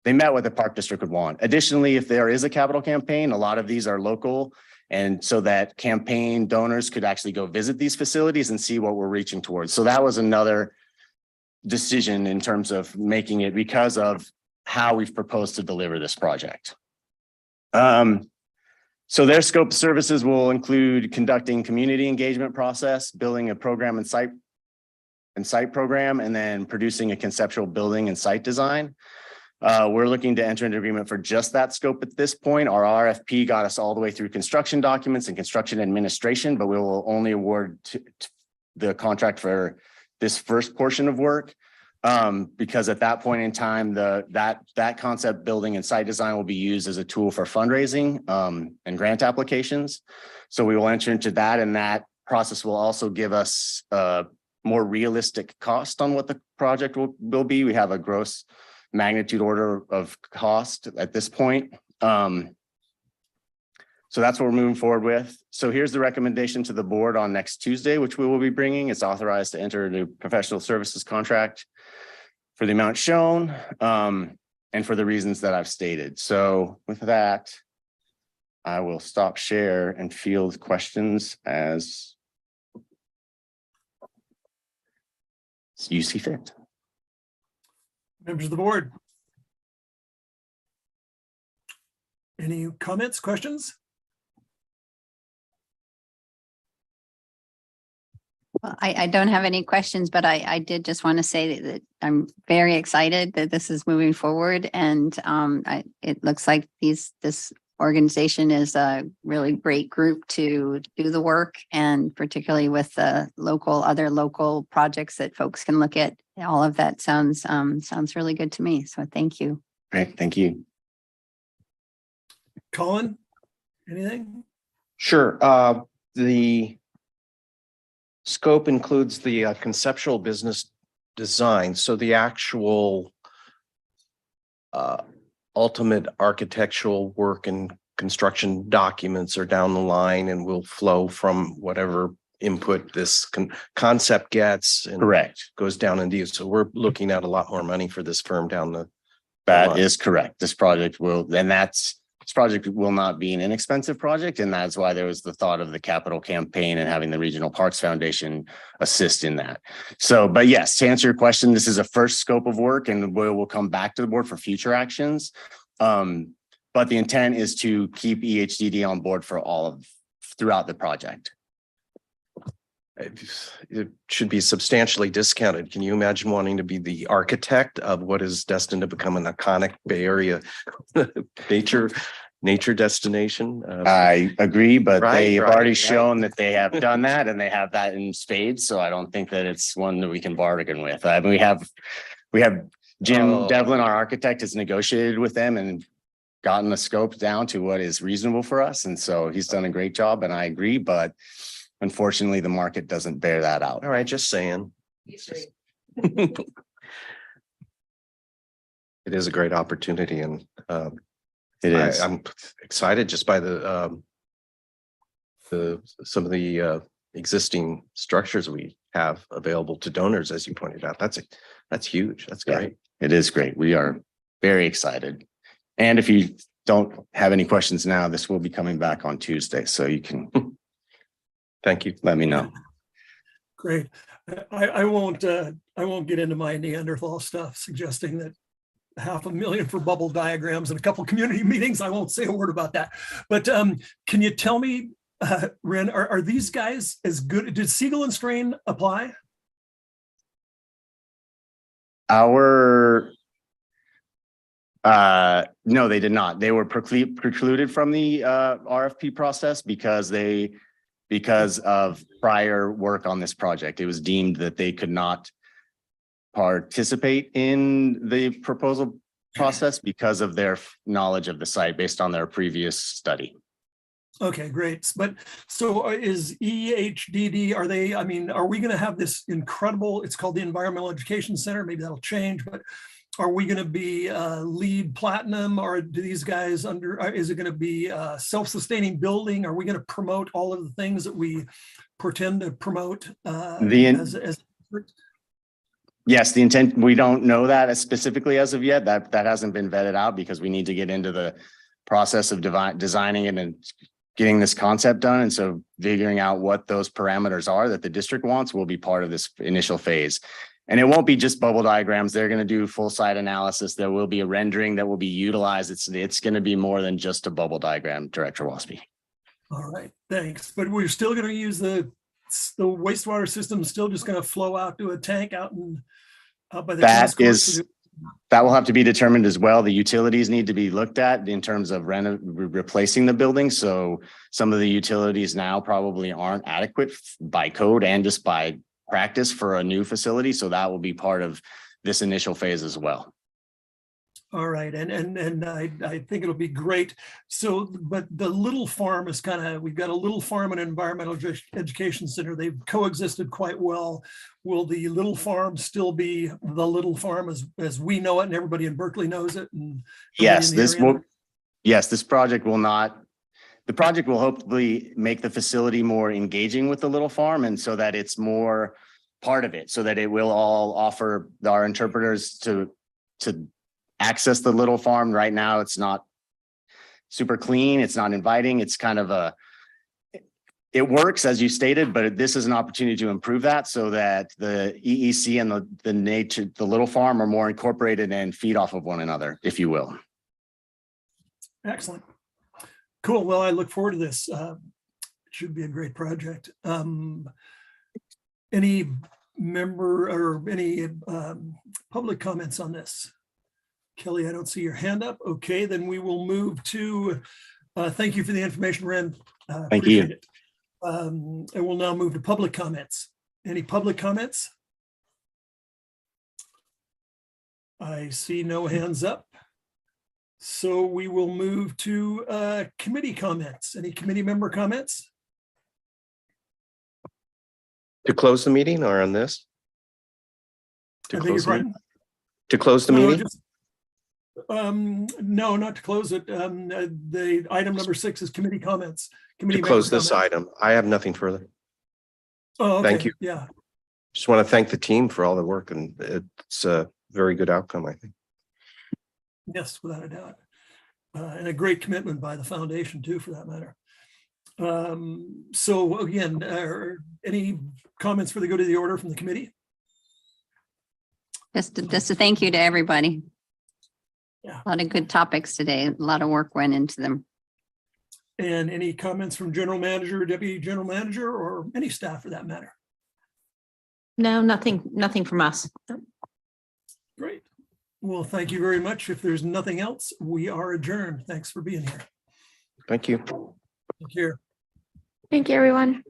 they met what the park district would want. Additionally, if there is a capital campaign, a lot of these are local, and so that campaign donors could actually go visit these facilities and see what we're reaching towards. So that was another decision in terms of making it because of how we've proposed to deliver this project. So their scope of services will include conducting community engagement process, building a program and site program, and then producing a conceptual building and site design. We're looking to enter into agreement for just that scope at this point. Our RFP got us all the way through construction documents and construction administration, but we will only award the contract for this first portion of work. Because at that point in time, that concept building and site design will be used as a tool for fundraising and grant applications. So we will enter into that, and that process will also give us a more realistic cost on what the project will be. We have a gross magnitude order of cost at this point. So that's what we're moving forward with. So here's the recommendation to the board on next Tuesday, which we will be bringing. It's authorized to enter into professional services contract for the amount shown and for the reasons that I've stated. So with that, I will stop share and field questions as you see fit. Members of the board. Any comments, questions? Well, I don't have any questions, but I did just want to say that I'm very excited that this is moving forward, and it looks like this organization is a really great group to do the work, and particularly with the other local projects that folks can look at. All of that sounds really good to me. So thank you. Great, thank you. Colin, anything? Sure. The scope includes the conceptual business design. So the actual ultimate architectural work and construction documents are down the line and will flow from whatever input this concept gets and Correct. goes down and use. So we're looking at a lot more money for this firm down the. That is correct. This project will not be an inexpensive project. And that's why there was the thought of the capital campaign and having the Regional Parks Foundation assist in that. So, but yes, to answer your question, this is a first scope of work, and we'll come back to the board for future actions. But the intent is to keep EHDD on board for throughout the project. It should be substantially discounted. Can you imagine wanting to be the architect of what is destined to become an iconic Bay Area nature destination? I agree, but they've already right. shown that they have done that, and they have that in spades. So I don't think that it's one that we can bargain with. We have Jim Devlin, our architect, has negotiated with them and gotten the scope down to what is reasonable for us. And so he's done a great job and I agree, but unfortunately, the market doesn't bear that out. All right, just saying. It is a great opportunity and It is. I'm excited just by some of the existing structures we have available to donors, as you pointed out. That's huge. That's Yeah. great. It is great. We are very excited. And if you don't have any questions now, this will be coming back on Tuesday, so you can Thank you. let me know. Great. I won't get into my Neanderthal stuff suggesting that $500,000 for bubble diagrams and a couple community meetings. I won't say a word about that. But can you tell me, Ren, are these guys as good? Did Siegel and Strain apply? No, they did not. They were precluded from the RFP process because of prior work on this project. It was deemed that they could not participate in the proposal process because of their knowledge of the site based on their previous study. Okay, great. But so is EHDD, are we going to have this incredible, it's called the Environmental Education Center, maybe that'll change, but are we going to be LEED platinum, or do these guys is it going to be a self-sustaining building? Are we going to promote all of the things that we pretend to promote? Yes, the intent, we don't know that specifically as of yet. That hasn't been vetted out because we need to get into the process of designing it and getting this concept done. And so figuring out what those parameters are that the district wants will be part of this initial phase. And it won't be just bubble diagrams. They're going to do full site analysis. There will be a rendering that will be utilized. It's going to be more than just a bubble diagram, Director Waspy. All right, thanks. But we're still going to use the wastewater system, still just going to flow out to a tank out by the tennis courts? That will have to be determined as well. The utilities need to be looked at in terms of replacing the building. So some of the utilities now probably aren't adequate by code and just by practice for a new facility. So that will be part of this initial phase as well. All right, and I think it'll be great. So, but the Little Farm is we've got a Little Farm and Environmental Education Center. They've coexisted quite well. Will the Little Farm still be the Little Farm as we know it and everybody in Berkeley knows it? And yes, this project will not. The project will hopefully make the facility more engaging with the Little Farm, and so that it's more part of it, so that it will all offer our interpreters to access the Little Farm. Right now, it's not super clean. It's not inviting. It's kind of it works as you stated, but this is an opportunity to improve that so that the EEC and the Little Farm are more incorporated and feed off of one another, if you will. Excellent. Cool. Well, I look forward to this. It should be a great project. Any member or any public comments on this? Kelly, I don't see your hand up. Okay, then we will move to, thank you for the information, Ren. Thank you. Appreciate it. And we'll now move to public comments. Any public comments? I see no hands up. So we will move to committee comments. Any committee member comments? To close the meeting or on this? I beg your pardon? To close the No, meeting? no, not to close it. The item number 6 is committee comments. To close this item, I have nothing further. Oh, okay. Thank you. Yeah, Just want to thank the team for all the work, and it's a very good outcome, I think. yes, without a doubt. And a great commitment by the foundation too, for that matter. So again, any comments for the good of the order from the committee? Just a thank you to everybody. Yeah. A lot of good topics today. A lot of work went into them. And any comments from general manager, deputy general manager, or any staff for that matter? No, nothing from us. Great. Well, thank you very much. If there's nothing else, we are adjourned. Thanks for being here. Thank you. Take care. Thank you, everyone.